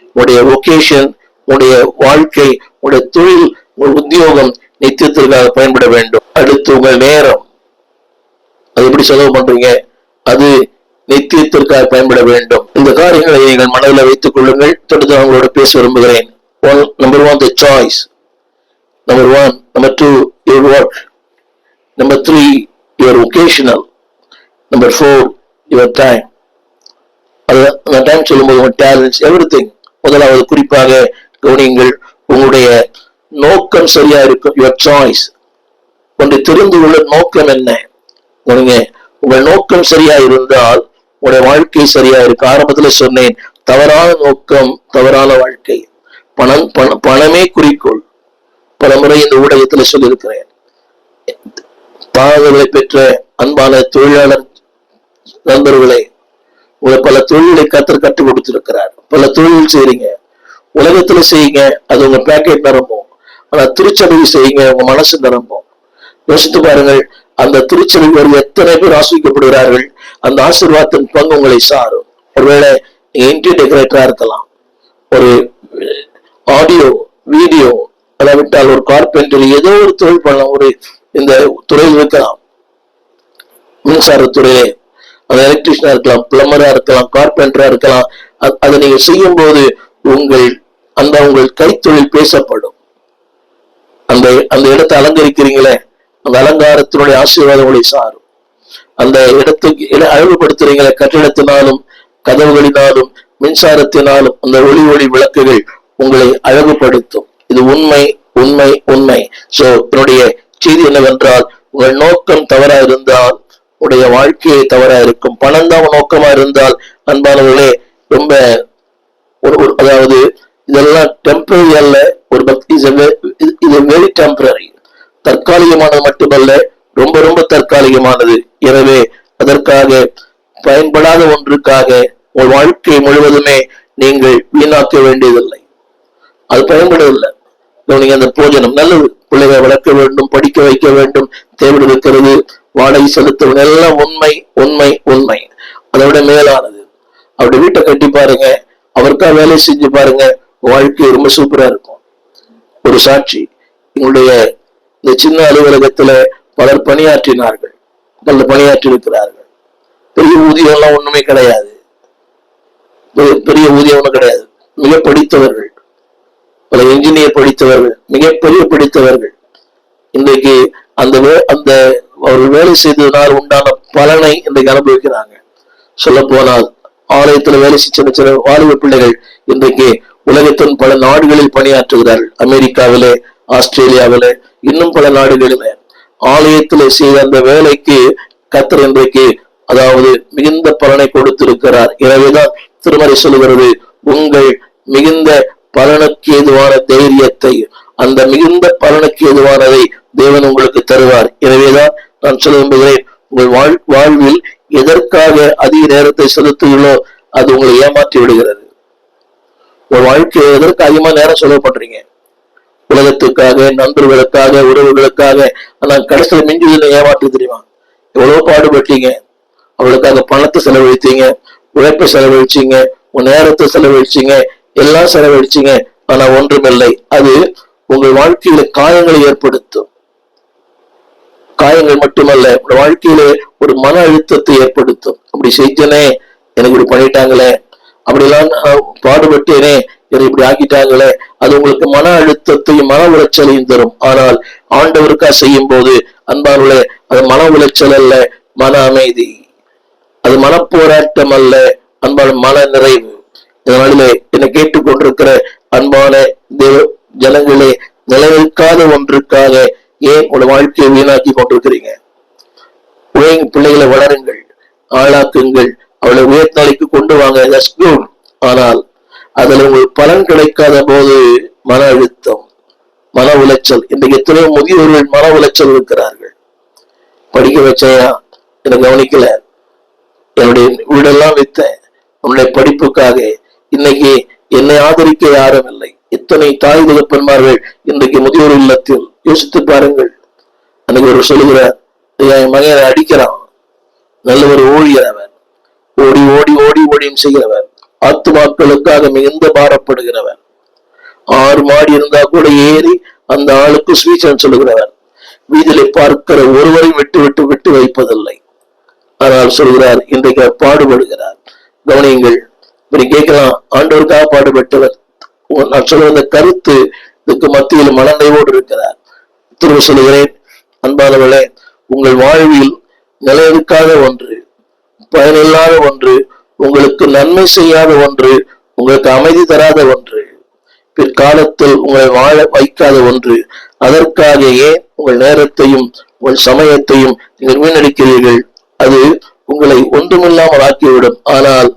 உங்களுடைய vocation, உங்களுடைய வாழ்க்கை, உங்களுடைய தொழில், உங்கள் உத்தியோகம் நித்தியத்திற்காக பயன்பட வேண்டும். அடுத்து உங்கள் நேரம், அது எப்படி செலவு பண்றீங்க? அது நித்தியத்திற்காக பயன்பட வேண்டும். இந்த காரியங்களை நீங்கள் மனதில் வைத்துக் கொள்ளுங்கள். தொடர்ந்து அவங்களோட பேச விரும்புகிறேன். Number one, the choice. Number two, your work. Number three, your vocational. Number four, your time. அந்த டைம் சொல்லும்போது உங்க டேலண்ட்ஸ், எவ்ரிதிங். முதலாவது குறிப்பாக கவனியுங்கள், உங்களுடைய நோக்கம் சரியா இருக்கும். Your choice. ஒன்று தெரிந்து கொள்ள நோக்கம் என்ன? உங்கள் நோக்கம் சரியா இருந்தால் உங்களுடைய வாழ்க்கை சரியா இருக்கு. ஆரம்பத்துல சொன்னேன், தவறான நோக்கம் தவறான வாழ்க்கை. பணமே குறிக்கோள். பல முறை இந்த ஊடகத்துல சொல்லியிருக்கிறேன். பாதங்களை பெற்ற அன்பான தொழிலாளர் நண்பர்களே, உங்களை பல தொழிலை கற்றுக் கொடுத்திருக்கிறார். பல தொழில் செய்றீங்க, உலகத்துல செய்யுங்க, அது உங்க பேக்கெட் நிரம்பும். ஆனா திருச்சபை செய்யுங்க, உங்க மனசு நிரம்பும். யோசித்து பாருங்கள், அந்த திருச்சபைக்கு ஒரு எத்தனை பேர் ஆசிரிக்கப்படுகிறார்கள். அந்த ஆசீர்வாதத்தின் பங்கு உங்களை சாரும். ஒருவேளை நீங்க இன்டீரியர் டெக்கரேட்டரா இருக்கலாம், ஒரு ஆடியோ வீடியோ, அதாவிட்டால் ஒரு கார்பெண்டர், ஏதோ ஒரு தொழில் பண்ணலாம். ஒரு இந்த துறையில் இருக்கலாம், மின்சாரத்துறையிலே அது எலக்ட்ரிஷியனா இருக்கலாம், பிளம்பரா இருக்கலாம், கார்பெண்டரா இருக்கலாம். அதை நீங்க செய்யும் போது உங்கள் கைத்தொழில் பேசப்படும். அந்த இடத்தை அலங்கரிக்கிறீங்களே, அந்த அலங்காரத்தினுடைய ஆசீர்வாதம் உங்களை சாரும். அந்த இடத்துக்கு அழகுபடுத்துறீங்களே, கட்டிடத்தினாலும் கதவுகளினாலும் மின்சாரத்தினாலும் அந்த ஒளி விளக்குகள் உங்களை அழகுபடுத்தும். இது உண்மை உண்மை உண்மை. சோ என்னுடைய செய்தி என்னவென்றால், உங்கள் நோக்கம் தவறா இருந்தால் உடைய வாழ்க்கையை தவறா இருக்கும். பணம் தான் நோக்கமா இருந்தால் அன்பானவர்களே, ரொம்ப அதாவது இதெல்லாம் டெம்பரரி அல்ல. ஒரு பக்தி இது வெரி டெம்பரரி, தற்காலிகமானது மட்டுமல்ல, ரொம்ப ரொம்ப தற்காலிகமானது. எனவே அதற்காக பயன்படாத ஒன்றுக்காக உங்கள் வாழ்க்கை முழுவதுமே நீங்கள் வீணாக்க வேண்டியதில்லை. அது பயன்படவில்லை. நீங்க அந்த போஜனம் நல்லது, பிள்ளைகளை வளர்க்க வேண்டும், படிக்க வைக்க வேண்டும், தேவை இருக்கிறது, வாடகை செலுத்த வேண்டும், எல்லாம் உண்மை உண்மை உண்மை. அதை விட மேலானது, அவருடைய வீட்டை கட்டி பாருங்க, அவருக்காக வேலை செஞ்சு பாருங்க, வாழ்க்கை ரொம்ப சூப்பரா இருக்கும். ஒரு சாட்சி, எங்களுடைய இந்த சின்ன அலுவலகத்துல பலர் பணியாற்றினார்கள், பணியாற்றி இருக்கிறார்கள். பெரிய ஊதியம் எல்லாம் ஒண்ணுமே கிடையாது, பெரிய ஊதியம் ஒன்றும் கிடையாது. மிக படித்தவர்கள், பல இன்ஜினியர் படித்தவர்கள், மிகப்பெரிய படித்தவர்கள். இன்றைக்கு அந்த அவர்கள் வேலை செய்ததனால் உண்டான பலனை இன்றைக்கு அனுபவிக்கிறாங்க. சொல்ல போனால் ஆலயத்துல வேலை சின்ன சின்ன வாலிப பிள்ளைகள் இன்றைக்கு உலகத்தின் பல நாடுகளில் பணியாற்றுகிறார்கள். அமெரிக்காவிலே, ஆஸ்திரேலியாவிலே, இன்னும் பல நாடுகளிலே ஆலயத்துல செய்த அந்த வேலைக்கு கர்த்தர் இன்றைக்கு அதாவது மிகுந்த பலனை கொடுத்திருக்கிறார். எனவேதான் திருமறை சொல்லுகிறது, உங்கள் மிகுந்த பலனுக்கு ஏதுவான தைரியத்தை, அந்த மிகுந்த பலனுக்கு ஏதுவானதை தேவன் உங்களுக்கு தருவார். எனவேதான் நான் சொல்ல விரும்புகிறேன், உங்கள் வாழ்வில் எதற்காக அதிக நேரத்தை செலுத்துகளோ அது உங்களை ஏமாற்றி விடுகிறது. உங்கள் வாழ்க்கையை எதற்கு அதிகமா நேரம் செலவு பண்றீங்க? உலகத்துக்காக, நண்பர்களுக்காக, உறவுகளுக்காக. ஆனா கடைசியில் மிஞ்சுதல் ஏமாற்றி தெரியுமா? எவ்வளவு பாடுபட்டீங்க, அவளுக்காக பணத்தை செலவழித்தீங்க, உழைப்பை செலவழிச்சீங்க, உங்க நேரத்தை செலவழிச்சீங்க, எல்லாம் செலவழிச்சீங்க. ஆனா ஒன்றுமில்லை. அது உங்கள் வாழ்க்கையில காயங்களை ஏற்படுத்தும். காயங்கள் மட்டுமல்ல, உங்க வாழ்க்கையில ஒரு மன அழுத்தத்தை ஏற்படுத்தும். அப்படி செஞ்சனே, எனக்கு இப்படி பண்ணிட்டாங்களே, அப்படிலாம் பாடுபட்டேனே, என்னை இப்படி ஆக்கிட்டாங்களே, அது உங்களுக்கு மன அழுத்தத்தையும் மன உளைச்சலையும் தரும். ஆனால் ஆண்டவருக்கா செய்யும் போது அன்பானவர்களே, அது மன உளைச்சல் அல்ல, மன அமைதி. அது மனப்போராட்டம் அல்ல, அன்பான மன நிறைவு. இதனாலே என்னை கேட்டுக்கொண்டிருக்கிற அன்பான தேவ ஜனங்களே, நிலைநிற்காத ஒன்றுக்காக ஏன் உங்க வாழ்க்கையை வீணாக்கி கொண்டிருக்கிறீங்க? பிள்ளைகளை வளருங்கள், ஆளாக்குங்கள், அவளை உயர்நிலைக்கு கொண்டு வாங்க. ஆனால் அதுல உங்களுக்கு பலன் கிடைக்காத போது மன அழுத்தம், மன உளைச்சல். இன்றைக்கு எத்தனையோ முதியோர்கள் மன உளைச்சல் இருக்கிறார்கள். படிக்க வச்சையா, என்னை கவனிக்கல, என்னுடைய வீடெல்லாம் வித்தேன் உன்னுடைய படிப்புக்காக, இன்னைக்கு என்னை ஆதரிக்க யாரும் இல்லை. இத்தனை தாய் தகப்பன்மார்கள் இன்றைக்கு முதியோர் இல்லத்தில். யோசித்து பாருங்கள். அன்னைக்கு ஒரு சொல்லுகிறார், என் மகனை அடிக்கிறான், நல்ல ஒரு ஊழியர் அவன், ஓடி ஓடி ஓடி ஓடியும் செய்கிறவர், ஆத்துமாக்களுக்காக மிகுந்த பாரப்படுகிறவர், 6 மாடி இருந்தா கூட ஏறி அந்த ஆளுக்கு சுவிசேஷம் சொல்லுகிறவர், வீதியிலே பார்க்கிற ஒருவரை விட்டு விட்டு விட்டு வைப்பதில்லை. ஆனால் சொல்கிறார், இன்றைக்கு பாடுபடுகிறார். கவனியுங்கள். இப்படி கேட்கலாம், ஆண்டவருக்காக பாடுபட்டவர். நான் சொல்ற இந்த கருத்து இதுக்கு மத்தியில் மனநிறைவோடு இருக்கிறார். திரும்ப சொல்லுகிறேன், அன்பானவர்களே, உங்கள் வாழ்வில் நிலையிருக்காத ஒன்று, பயனில்லாத ஒன்று, உங்களுக்கு நன்மை செய்யாத ஒன்று, உங்களுக்கு அமைதி தராத ஒன்று, பிற்காலத்தில் உங்களை வாழ வைக்காத ஒன்று, அதற்காக ஏன் உங்கள் நேரத்தையும் உங்கள் சமயத்தையும் நீங்கள் வீணடிக்கிறீர்கள்? அது உங்களை ஒன்றுமில்லாமல் ஆக்கிவிடும். ஆனால்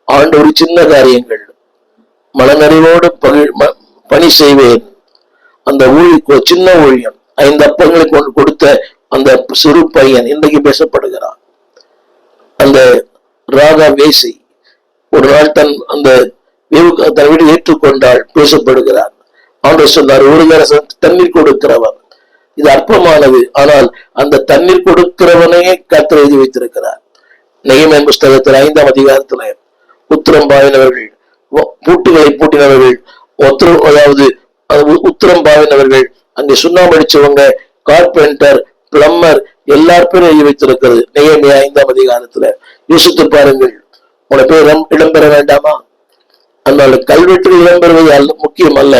ஆண்டவர் சின்ன காரியங்கள் மனநிறைவோடு பணி செய்வேன். அந்த சின்ன ஊழியம் 5 அப்பங்களை கொடுத்த அந்த சிறு பையன் இன்றைக்கு பேசப்படுகிறான். அந்த ராகா வேசி ஒரு நாள் தன் வீடு ஏற்றுக்கொண்டால் பேசப்படுகிறார். ஆண்டவர் சொன்னார், ஒரு கரசம் தண்ணீர் கொடுக்கிறவன். இது அற்பமானது, ஆனால் அந்த தண்ணீர் கொடுக்கிறவனையே கர்த்தர் எழுதி வைத்திருக்கிறார். நெகேமியா புஸ்தகத்தில் 5ஆம் அதிகாரத்துல உத்திரம் பாவினவர்கள், பூட்டுகளை பூட்டினவர்கள், அதாவது உத்திரம் பாவினவர்கள், அங்கே சுண்ணாம்பு அடிச்சவங்க, கார்பெண்டர், பிளம்பர், எல்லார் பேரும் எழுதி வைத்திருக்கிறது நெகேமியா 5ஆம் அதிகாரத்துல. யோசித்து பாருங்கள், உங்களை பேர் இடம்பெற வேண்டாமா? அதனால கல்வெட்டில் இடம்பெறுவது முக்கியம் அல்ல,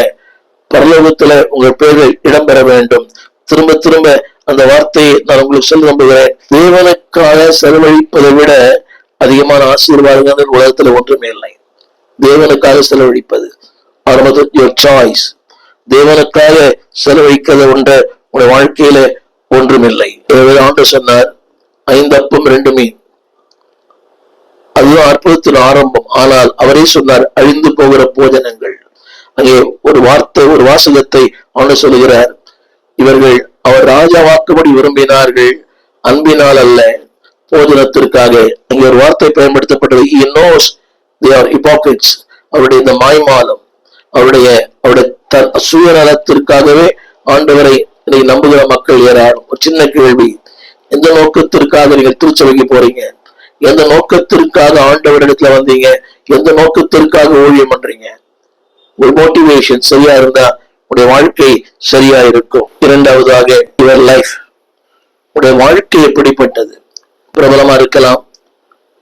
பரலோகத்துல உங்கள் பேர்கள் இடம்பெற வேண்டும். திரும்ப திரும்ப அந்த வார்த்தையை நான் உங்களுக்கு சொல்ல நம்புகிறேன். தேவனுக்காக செலவழிப்பதை விட அதிகமான ஆசீர்வாதங்கள் உலகத்துல ஒன்றுமே இல்லை. தேவனுக்காக செலவழிப்பது your choice. தேவனுக்காக செலவழிக்கிறத ஒன்ற உங்களுடைய வாழ்க்கையில ஒன்றுமில்லை. ஆண்டவர் சொன்னார், 5 அப்பம் 2 மீன், அதுதான் அற்புதத்தின் ஆரம்பம். ஆனால் அவரே சொன்னார், அழிந்து போகிற போஜனங்கள். அங்கே ஒரு வார்த்தை, ஒரு வாசகத்தை ஆண்டவர் சொல்லுகிறார், இவர்கள் அவர் ராஜாவாக்கும்படி விரும்பினார்கள், அன்பினால் அல்ல, போஜனத்திற்காக. அங்கே ஒரு வார்த்தை பயன்படுத்தப்பட்டது, he knows they are hypocrites. அவருடைய இந்த மாய்மாலம், அவருடைய சுயநலத்திற்காகவே ஆண்டவரை நம்புகிற மக்கள் ஏறாடும். ஒரு சின்ன கேள்வி, எந்த நோக்கத்திற்காக நீங்கள் திருச்சபைக்கு போறீங்க? எந்த நோக்கத்திற்காக ஆண்டவரிடத்துல வந்தீங்க? எந்த நோக்கத்திற்காக ஊழியம் பண்றீங்க? ஒரு மோட்டிவேஷன் சரியா இருந்தா உடைய வாழ்க்கை சரியா இருக்கும். இரண்டாவதாக, யுவர் லைஃப், உடைய வாழ்க்கை எப்படிப்பட்டது? பிரபலமா இருக்கலாம்,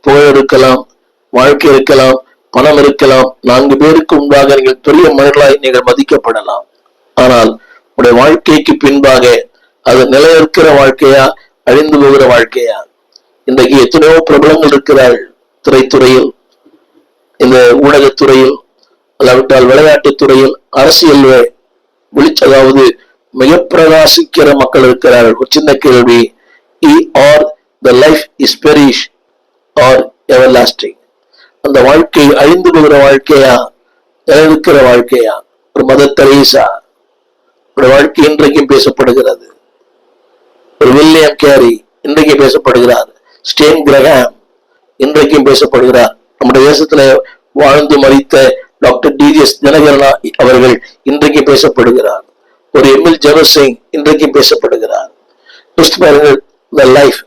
புகழ் இருக்கலாம், வாழ்க்கை இருக்கலாம், பணம் இருக்கலாம், 4 பேருக்கு முன்பாக நீங்கள் பெரிய மனிதர்களாய் நீங்கள் மதிக்கப்படலாம். ஆனால் உடைய வாழ்க்கைக்கு பின்பாக அது நிலைநிற்கிற வாழ்க்கையா, அழிந்து போகிற வாழ்க்கையா? இன்றைக்கு எத்தனையோ பிரபலங்கள் இருக்கிறார்கள், திரைத்துறையில், இந்த ஊடகத்துறையில், அல்லாவிட்டால் விளையாட்டுத் துறையில், அரசியல் அதாவது மிக பிரகாசிக்கிற மக்கள் இருக்கிறார்கள். ஒரு சின்ன கேள்வி, or the life is perish or everlasting. அந்த வாழ்க்கை அழிந்து போகிற வாழ்க்கையா, நிலைநிற்கிற வாழ்க்கையா? ஒரு மதர் தெரேசா வாழ்க்கை இன்றைக்கும் பேசப்படுகிறது. ஒரு வில்லியம் கேரி இன்றைக்கு பேசப்படுகிறார். ஸ்டேன் கிரஹாம் இன்றைக்கும் பேசப்படுகிறார். நம்முடைய தேசத்துல வாழ்ந்து மறித்த டாக்டர் டிஜிஎஸ் தினகரனா அவர்கள் இன்றைக்கு பேசப்படுகிறார். ஒரு எம்எல் ஜெபசிங் இன்றைக்கும் பேசப்படுகிறார். லைஃப்,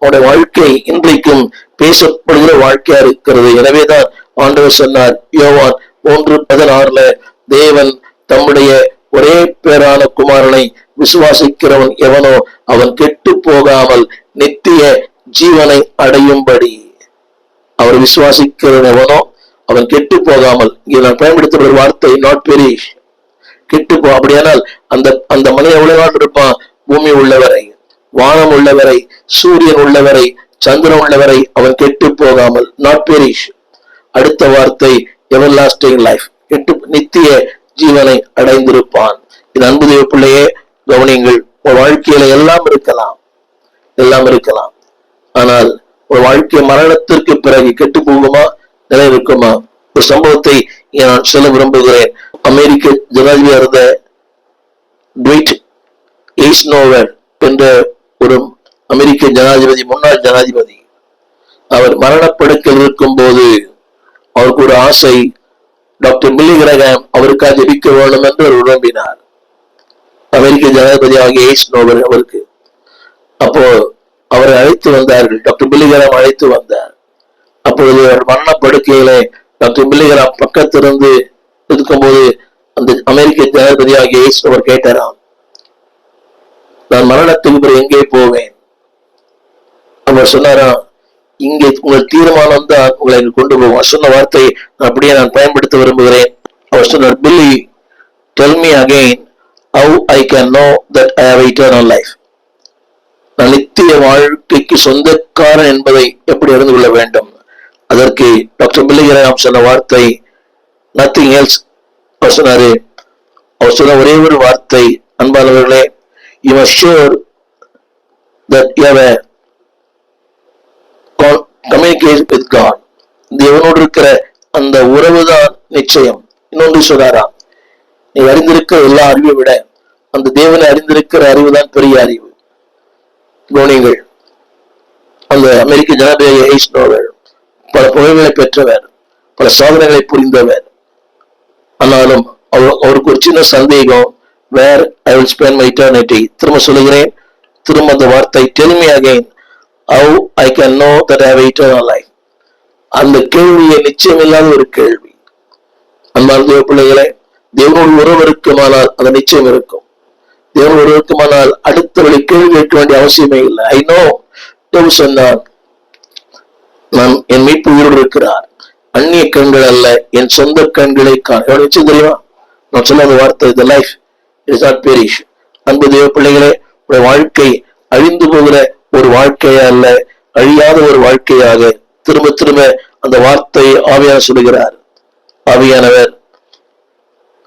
அவனுடைய வாழ்க்கை இன்றைக்கும் பேசப்படுகிற வாழ்க்கையா இருக்கிறது. எனவேதான் ஆண்டவர் சொன்னார், யோவான் 3:16, தேவன் தம்முடைய ஒரே பேரான குமாரனை விசுவாசிக்கிறவன் எவனோ அவன் கெட்டு போகாமல் நித்திய ஜீவனை அடையும்படி. அவர் விசுவாசிக்கிறவன் எவனோ அவன் கெட்டு போகாமல், இங்கே நான் பயன்படுத்துற ஒரு வார்த்தை, நாட் பெரிஷ், கெட்டு போ. அப்படியானால் அந்த மனிதன் எவ்வளவு நாள் இருப்பான்? பூமி உள்ளவரை, வானம் உள்ளவரை, சூரியன் உள்ளவரை, சந்திரன் உள்ளவரை அவன் கெட்டு போகாமல், நாட் பெரிஷ். அடுத்த வார்த்தை எவர்லாஸ்டிங் லைஃப், நித்திய ஜீவனை அடைந்திருப்பான். இது அன்பு தேவ பிள்ளையே கவனியுங்கள். ஒரு வாழ்க்கையில எல்லாம் இருக்கலாம், எல்லாம் இருக்கலாம். ஆனால் ஒரு வாழ்க்கை மரணத்திற்கு பிறகு கெட்டு போகுமா, நிலை இருக்குமா? ஒரு சம்பவத்தை நான் சொல்ல விரும்புகிறேன். அமெரிக்க ஜனாதிபதியா இருந்த ட்வைட் எய்சனோவர் என்ற ஒரு அமெரிக்க ஜனாதிபதி, முன்னாள் ஜனாதிபதி, அவர் மரணப்படுக்கையில் இருக்கும் போது அவருக்கு ஒரு ஆசை, டாக்டர் பில்லி கிரஹாம் அவருக்காக ஜெபிக்க வேண்டும் என்று அவர் விரும்பினார். அமெரிக்க ஜனாதிபதி ஆகிய எய்சனோவர் அவருக்கு. அப்போ அவரை அழைத்து வந்தார்கள், டாக்டர் பில்லி கிரஹாம் அழைத்து வந்தார். அப்பொழுது அவர் மரணப்படுக்கையில டாக்டர் பில்லி கிரஹாம் பக்கத்திலிருந்து இருக்கும்போது அந்த அமெரிக்க ஜனாதிபதி ஆகிய எய்சனோவர் கேட்டாராம், நான் மரணத்துக்கு பிறகு எங்கே போவேன்? அவர் சொன்னாராம், இங்கே உங்கள் தீர்மானம் தான் உங்களை கொண்டு போகும். சொன்ன வார்த்தையை அப்படியே நான் பயன்படுத்த விரும்புகிறேன். அவர் சொன்னார், பில்லி, tell me again how I can know that I have eternal life. நான் நித்திய வாழ்க்கைக்கு சொந்தக்காரன் என்பதை எப்படி அறிந்து கொள்ள வேண்டும்? அதற்கு டாக்டர் பில்லிகிராம் சொன்ன வார்த்தை நத்திங் எல்ஸ். அவர் சொன்னாரு, அவர் சொன்ன ஒரே ஒரு வார்த்தை, அன்பானவர்களே, you must sure that you have a communication with God. தேவனோடு இருக்கிற அந்த உறவுதான் நிச்சயம். இன்னொன்று சொன்னாராம், நீ அறிந்திருக்கிற எல்லா அறிவை விட அந்த தேவனை அறிந்திருக்கிற அறிவு தான் பெரிய அறிவு. கவனிங்கள், அந்த அமெரிக்க ஜனாதிபதி ஐசனோவர் பல புகழ்களை பெற்றவர், பல சாதனைகளை புரிந்தவர். ஆனாலும் அவருக்கு ஒரு சின்ன சந்தேகம், where I will spend my eternity. திரும்ப சொல்லுகிறேன், திரும்ப அந்த வார்த்தை, tell me again how I can know that I have eternal life. அந்த கேள்வியை நிச்சயம் இல்லாத ஒரு கேள்வி. அன்பான தேவ பிள்ளைகளே, தேவனோடு உறவு இருக்குமானால் அது நிச்சயம் இருக்கும். தேவனோடு உறவு இருக்குமானால் அடுத்தவர்களை கேள்வி கேட்க வேண்டிய அவசியமே இல்லை. ஐ நோ, தேவ சொன்னார், நான் என் மீட்பு உயிரோடு இருக்கிறார், அந்நிய கண்கள் அல்ல, என் சொந்த கண்களை காண. எவ்வளவு நிச்சயம் தெரியுமா? நான் சொன்ன அந்த வார்த்தை, the life is not perish. அன்பு தேவ பிள்ளைகளே, உடைய வாழ்க்கை அழிந்து போகிற ஒரு வாழ்க்கையா அல்ல, அழியாத ஒரு வாழ்க்கையாக திரும்ப திரும்ப அந்த வார்த்தையை ஆவியானவர் சொல்லுகிறார். ஆவியானவர்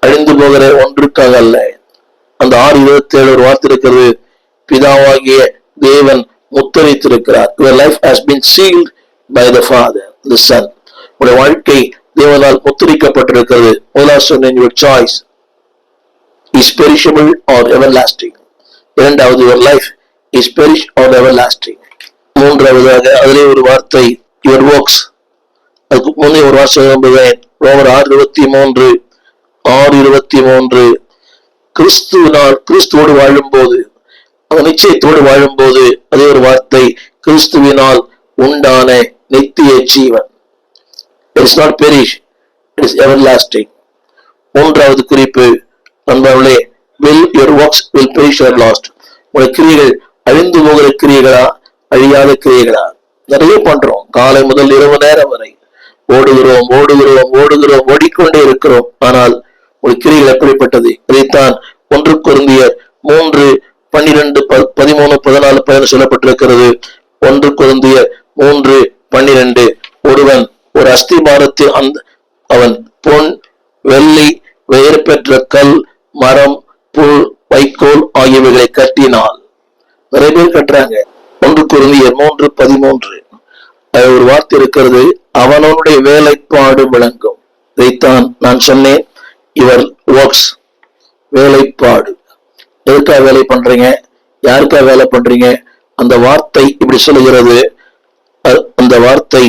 அழிந்து போகிற ஒன்றுக்காக அல்ல. அந்த 6:27 ஒரு வார்த்தை இருக்கிறது, பிதாவாகிய தேவன் முத்திரைத்திருக்கிறார். Your life has been sealed by the Father, the Son. உடைய வாழ்க்கை தேவனால் முத்திரிக்கப்பட்டிருக்கிறது. முதலாவது சொன்ன, your choice is perishable or everlasting. இரண்டாவது, your life is perish or everlasting. மூன்றாவதாக அதிலே ஒரு வார்த்தை, your works. அதுக்கு முன்னே ஒரு வாசகம் ரோமர் 6:23 கிறிஸ்துவோடு வாழும்போது, அந்த நிச்சயத்தோடு வாழும்போது அதே ஒரு வார்த்தை, கிறிஸ்துவினால் உண்டான நித்திய ஜீவன். It is not perish, it is everlasting. மூன்றாவது குறிப்பு, நண்பர்களே, will your works will perish or lost. உடைய கிரியைகள் அழிந்து போகிற கிரியைகளா, அழியாத கிரியைகளா? நிறைய பண்றோம், காலை முதல் இரவு நேரம் வரை ஓடுகிறோம், ஓடிக்கொண்டே இருக்கிறோம். ஆனால் ஒரு கிரியைகள் எப்படிப்பட்டது? இதைத்தான் 1 கொரிந்தியர் 3:12-13-14-15 சொல்லப்பட்டிருக்கிறது. 1 கொரிந்தியர் 3:12, ஒருவன் ஒரு அஸ்திபாரத்தில் அவன் பொன், வெள்ளி, வேறு பெற்ற கல், மரம், புல், வைக்கோல் ஆகியவைகளை கட்டினால். நிறைய பேர் கட்டுறாங்க. 1 கொரிந்தியர் 3:13 ஒரு வார்த்தை இருக்கிறது, அவனுடைய வேலைப்பாடு விளங்கும். இதைத்தான் நான் சொன்னேன், இவர் ஒர்க்ஸ், வேலைப்பாடு. எதுக்காக வேலை பண்றீங்க? யாருக்காக வேலை பண்றீங்க? அந்த வார்த்தை இப்படி சொல்லுகிறது. அந்த வார்த்தை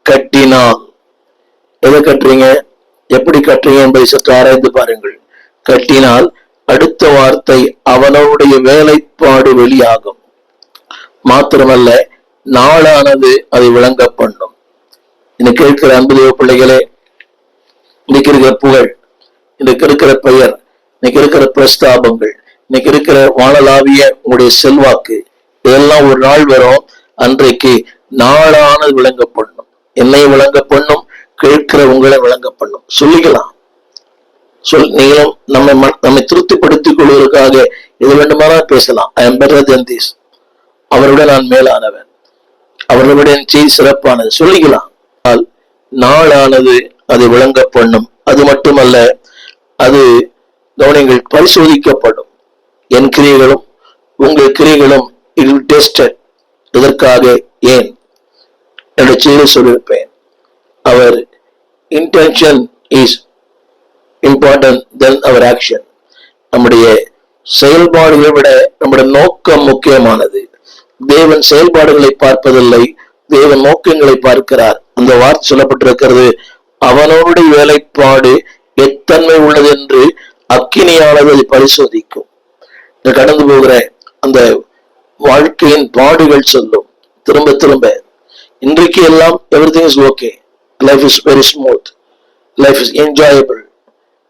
கட்டினால். எதை கட்டுறீங்க, எப்படி கட்டுறீங்க என்பதை சற்று ஆராய்ந்து பாருங்கள். கட்டினால் அடுத்த வார்த்தை, அவனுடைய வேலைப்பாடு வெளியாகும். மாத்திரமல்ல, நாளானது அதை விளங்க பண்ணும். இன்னைக்கு இருக்கிற அன்பு தேவ பிள்ளைகளே, இன்னைக்கு இருக்கிற புகழ், இன்னைக்கு இருக்கிற பெயர், இன்னைக்கு இருக்கிற பிரஸ்தாபங்கள், இன்னைக்கு இருக்கிற வானலாவிய உங்களுடைய செல்வாக்கு, இதெல்லாம் ஒரு நாள் வரும், அன்றைக்கு நாளானது விளங்க பண்ணும். என்னை விளங்க பண்ணும், கேட்கிற உங்களை விளங்க பண்ணும். சொல்லிக்கலாம், நீங்களும் நம்மை திருப்திப்படுத்திக் கொள்வதற்காக எது வேண்டுமானால் பேசலாம். I am better then this, அவரோட நான் மேலானவன், அவரோட என் செய்தி சிறப்பானது சொல்லிக்கலாம். நாளானது அதை விளங்க பண்ணும். அது மட்டுமல்ல, அது கவனங்கள் பரிசோதிக்கப்படும். என் கிரியைகளும் உங்கள் கிரியைகளும் it will be tested. இதற்காக ஏன் என்னுடைய செய்தி சொல்லியிருப்பேன். அவர் intention is important than our action. நம்முடைய செயல்பாடுகளை விட நம்முடைய நோக்கம் முக்கியமானது. தேவன் செயல்பாடுகளை பார்ப்பதில்லை, தேவன் நோக்கங்களை பார்க்கிறார். அந்த வார்த்தை சொல்லப்பட்டிருக்கிறது, அவனுடைய வேலைப்பாடு எத்தன்மை உள்ளது என்று அக்கினியானது அதை பரிசோதிக்கும். கடந்து போகிற அந்த வாழ்க்கையின் பாடுகள் சொல்லும் திரும்ப திரும்ப. இன்றைக்கு எல்லாம் everything is okay, life is very smooth, life is enjoyable,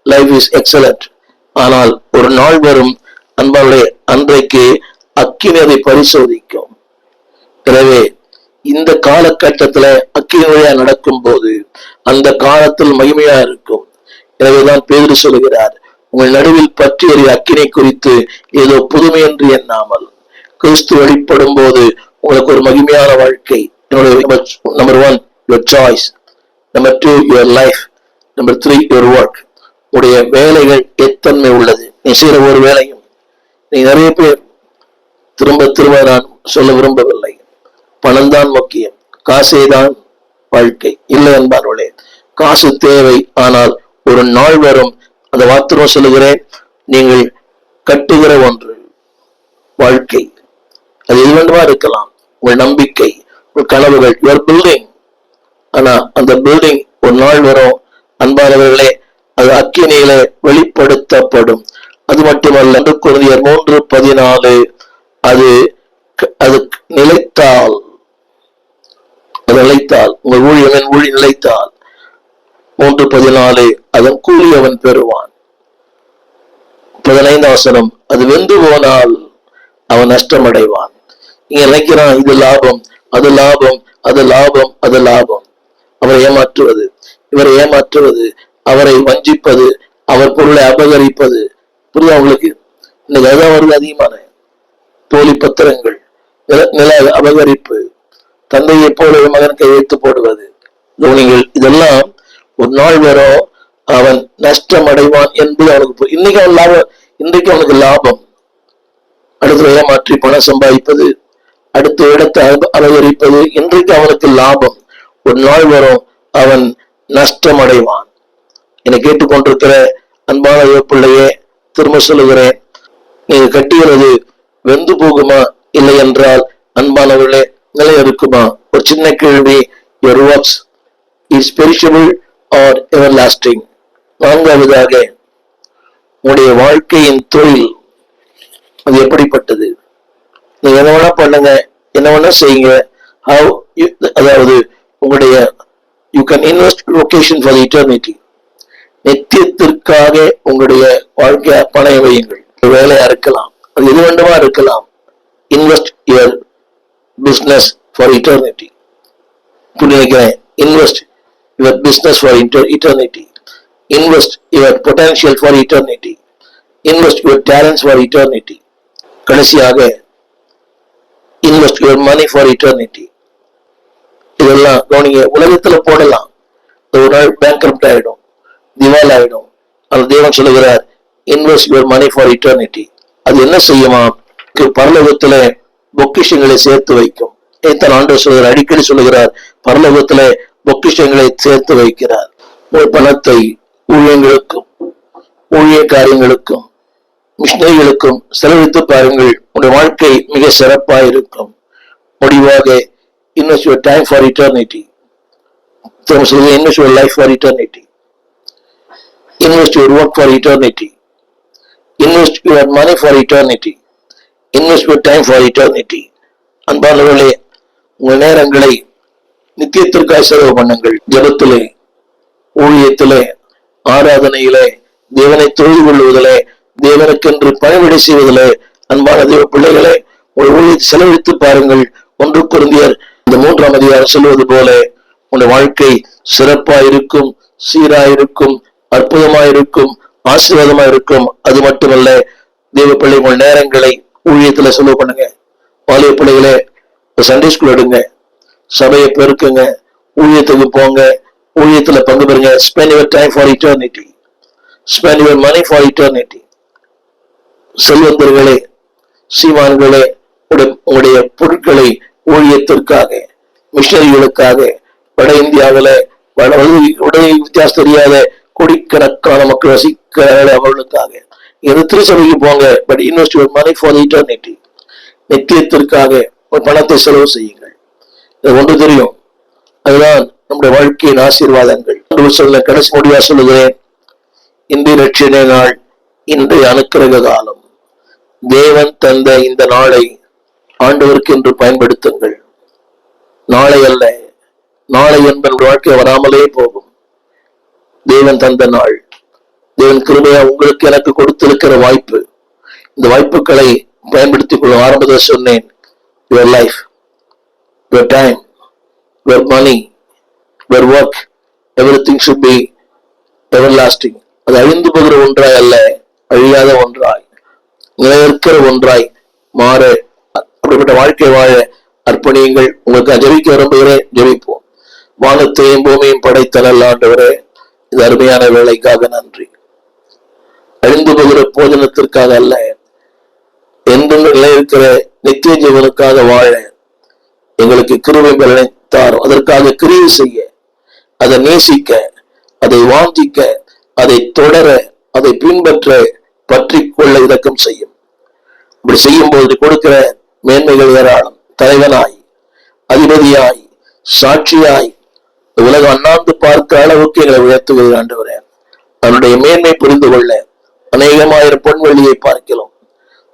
life is excellent. ஆனால் ஒரு நாள் வரும் அன்பாளே, அன்றைக்கு அக்கினி அதை பரிசோதிக்கும். எனவே இந்த காலகட்டத்துல அக்கினி வழியா நடக்கும் போது அந்த காலத்தில் மகிமையா இருக்கும். எனவேதான் பேதுரு சொல்கிறார், உங்கள் நடுவில் பற்றி எறிய அக்கினை குறித்து ஏதோ புதுமை என்று எண்ணாமல் கிறிஸ்து வெளிப்படும் போது உங்களுக்கு ஒரு மகிமையான வாழ்க்கை. Number 1 your choice, number 2 your life, number 3 your work. உடைய வேலைகள் எத்தன்மை உள்ளது. நீ செய்யற ஒரு வேலையும் நீ நிறைய பேர் திரும்ப திரும்ப நான் சொல்ல விரும்பவில்லை, பணம் தான் முக்கியம், காசே தான் வாழ்க்கை இல்லை என்பார்களே. காசு தேவை, ஆனால் ஒரு நாள் வரும், அந்த வார்த்தை சொல்லுகிறேன், நீங்கள் கட்டுகிற ஒன்று வாழ்க்கை. அது எது வேண்டுமா இருக்கலாம், உங்கள் நம்பிக்கை, உங்கள் கனவுகள், யுவர் பில்டிங். ஆனா அந்த பில்டிங் ஒரு நாள் வரும் அன்பானவர்களே, அது அக்கினியிலே வெளிப்படுத்தப்படும். அது மட்டுமல்ல, 2 கொரிந்தியர் 3:14 அது நிலைத்தால், உங்கள் ஊழியவன் ஊழி நிலைத்தால் 3:14 அதன் கூலி அவன் பெறுவான். 15 அது வெந்து போனால் அவன் நஷ்டம் அடைவான். இங்க நினைக்கிறான் இது லாபம், அது லாபம், அது லாபம், அது லாபம். அவரை ஏமாற்றுவது, இவரை ஏமாற்றுவது, அவரை வஞ்சிப்பது, அவர் பொருளை அபகரிப்பது. புரியுதா உங்களுக்கு? இன்னைக்கு அதான் வருது அதிகமான போலி பத்திரங்கள், நில அபகரிப்பு, தந்தையை போல மகனுக்கு வைத்து போடுவது. நீங்கள் இதெல்லாம் ஒரு நாள் வரும் அவன் நஷ்டம் அடைவான் என்பது அவனுக்கு. இன்னைக்கு அவன் லாபம், இன்றைக்கு அவனுக்கு லாபம், அடுத்த ஏமாற்றி பணம் சம்பாதிப்பது, அடுத்த இடத்தை அபகரிப்பது, இன்றைக்கு அவனுக்கு லாபம். ஒரு நாள் வரும் அவன் நஷ்டம் அடைவான். என்னை கேட்டுக்கொண்டிருக்கிற அன்பான பிள்ளையே, திரும்ப சொல்லுகிறேன், நீங்க கட்டுகிறது வெந்து போகுமா? இல்லை என்றால் அன்பானவர்களே நிலை இருக்குமா? ஒரு சின்ன கேள்வி, your works is perishable or everlasting. 4வதாக, உங்களுடைய வாழ்க்கையின் தொழில் அது எப்படிப்பட்டது? நீங்க என்ன வேணா பண்ணுங்க, என்ன வேணா செய்யுங்க. அதாவது உங்களுடைய you can invest location for the eternity. நித்தியத்திற்காக உங்களுடைய வாழ்க்கைய பணைய வையுங்கள். வேலையா இருக்கலாம், அது எது வேண்டுமா இருக்கலாம். Invest your business for eternity. புரியுகிறேன்? Invest your business for eternity. Invest your potential for eternity. Invest your talents for eternity. கடைசியாக invest your money for eternity. இதெல்லாம் கவனிங்க. உலகத்துல போடலாம், ஒரு நாள் பேங்க்ரப்ட் ஆயிடும், திவால் ஆயிடும். அது தேவன் சொல்லுகிறார், invest your money for eternity. அது என்ன செய்யுமா? பரலோகத்துல பொக்கிஷங்களை சேர்த்து வைக்கும். ஏத்தன் ஆண்டவர் சொல்கிறார், அடிக்கடி சொல்லுகிறார், பரலோகத்துல பொக்கிஷங்களை சேர்த்து வைக்கிறார். ஒரு பணத்தை ஊழியங்களுக்கும் ஊழிய காரியங்களுக்கும் மிஷனரிகளுக்கும் செலவழித்து பாருங்கள், உங்களுடைய வாழ்க்கை மிக சிறப்பாக இருக்கும். முடிவாக invest your time for eternity. Invest your life for eternity. Invest your work for eternity. Invest your money for eternity. Invest your time for eternity. அன்பானவர்களே, உங்கள் நேரங்களை நித்தியத்திற்காக செலவு பண்ணுங்கள். ஜபத்திலே, ஊழியத்திலே, ஆராதனையிலே, தேவனை தொழுது கொள்வதிலே, தேவனுக்கென்று பணிவிடை செய்வதிலே, அன்பான தேவ பிள்ளைகளை உங்கள் ஊழியத்தை செலவழித்து பாருங்கள். 1 கொரிந்தியர் 3 சொல்வது போல உங்களுடைய வாழ்க்கை சிறப்பாயிருக்கும், சீராயிருக்கும், அற்புதமாயிருக்கும், ஆசீர்வாதமாயிருக்கும். அது மட்டுமல்ல, தேவ பிள்ளை உங்கள் நேரங்களை ஊழியத்துல செலவு பண்ணுங்க. வாலிய பிள்ளைகளே, சண்டே ஸ்கூல் எடுங்க, சபையை பெருக்குங்க, ஊழியத்துக்கு போங்க, ஊழியத்துல பங்கு பெறுங்க. Spend your time for eternity. Spend your money for eternity. செல்வந்தர்களே, சீமான்களே, உங்களுடைய பொருட்களை ஊழியத்திற்காக, மிஷனரிகளுக்காக, வட இந்தியாவில வித்தியாசம் தெரியாத கோடிக்கணக்கான மக்கள் வசிக்கிறார்கள், அவர்களுக்காக திருச்சபைக்கு போங்க. But invest your money for eternity. நித்தியத்திற்காக ஒரு பணத்தை செலவு செய்யுங்கள். இது ஒன்று தெரியும், அதுதான் நம்முடைய வாழ்க்கையின் ஆசீர்வாதங்கள். கடைசி முடிவா சொல்லுகிறேன், இன்றைய ரட்சணை நாள், இன்றைய அனுக்கிரக காலம். தேவன் தந்த இந்த நாளை ஆண்டவருக்கு என்று பயன்படுத்துங்கள். நாளை அல்ல, நாளை என்பன் வாழ்க்கை வராமலே போகும். தேவன் தந்த நாள், தேவன் கிருபையா உங்களுக்கு எனக்கு கொடுத்திருக்கிற வாய்ப்பு. இந்த வாய்ப்புகளை பயன்படுத்திக் கொள்ளும். ஆரம்பத்தில் சொன்னேன், your life, your time, where money, where work, everything should be everlasting. அது அழிந்து போகிற ஒன்றாய் அல்ல, அழியாத ஒன்றாய், நிலைநிற்கிற ஒன்றாய் மாற அப்படிப்பட்ட வாழ்க்கை வாழ அர்ப்பணியுங்கள். உங்களுக்கு ஜெபிக்க விரும்புகிறேன், ஜெபிப்போம். வானத்தையும் பூமியும் படைத்த நல்ல ஆண்டவரே, இது அருமையான வேலைக்காக நன்றி. அழிந்து போகிற போஜனத்திற்காக அல்ல, என்றும் நிலைநிற்கிற நித்திய ஜீவனுக்காக வாழ எங்களுக்கு கிருபை பலனை தாரும். அதற்காக கிரியை செய்ய, அதை நேசிக்க, அதை வாஞ்சிக்க, அதை தொடர, அதை பின்பற்ற, பற்றி கொள்ள இரக்கம் செய்யும். இப்படி செய்யும் போது கொடுக்கிற மேன்மைகள் ஏராளம். தலைவனாய், அதிபதியாய், சாட்சியாய் உலகம் அண்ணாந்து பார்க்கிற அளவுக்கு எங்களை உயர்த்துவது ஆண்டவரே. அவனுடைய மேன்மை புரிந்து கொள்ள அநேகமாயிரம் பொன்வெளியை பார்க்கிறோம்.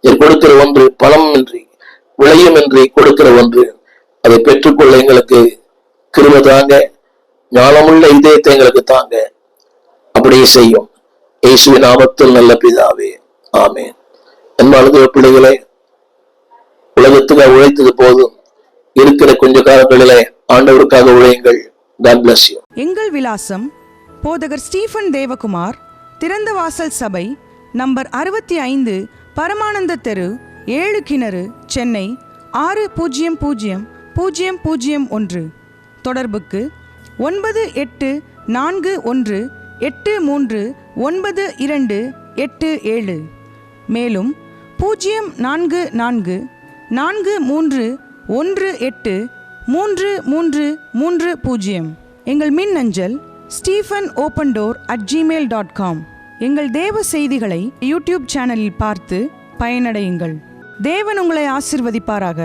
கொடுக்கிற ஒன்று பலமின்றி விளையுமின்றி கொடுக்கிற ஒன்று, அதை பெற்றுக்கொள்ள எங்களுக்கு கிருபை தாங்க, ஞானமுள்ள இதயத்தை எங்களுக்கு தாங்க. அப்படியே செய்யும் இயேசுவின் நாமத்தில் நல்ல பிதாவே, ஆமென். அன்பான பிள்ளைகளே, உலகத்துக்காக உழைத்தது போதும், இருக்கிற கொஞ்ச காலங்களிலே ஆண்டவருக்காக உழையுங்கள். God bless you. எங்கள் விலாசம் போதகர் ஸ்டீஃபன் தேவகுமார், திறந்த வாசல் சபை, நம்பர் 65, பரமானந்த தெரு, 7 கிணறு, சென்னை 600001. தொடர்புக்கு 9841839287. மேலும் 04043183330. எங்கள் மின்னஞ்சல் stephenopendor@gmail.com. எங்கள் தேவ செய்திகளை யூடியூப் சேனலில் பார்த்து பயனடையுங்கள். தேவன் உங்களை ஆசீர்வதிப்பாராக.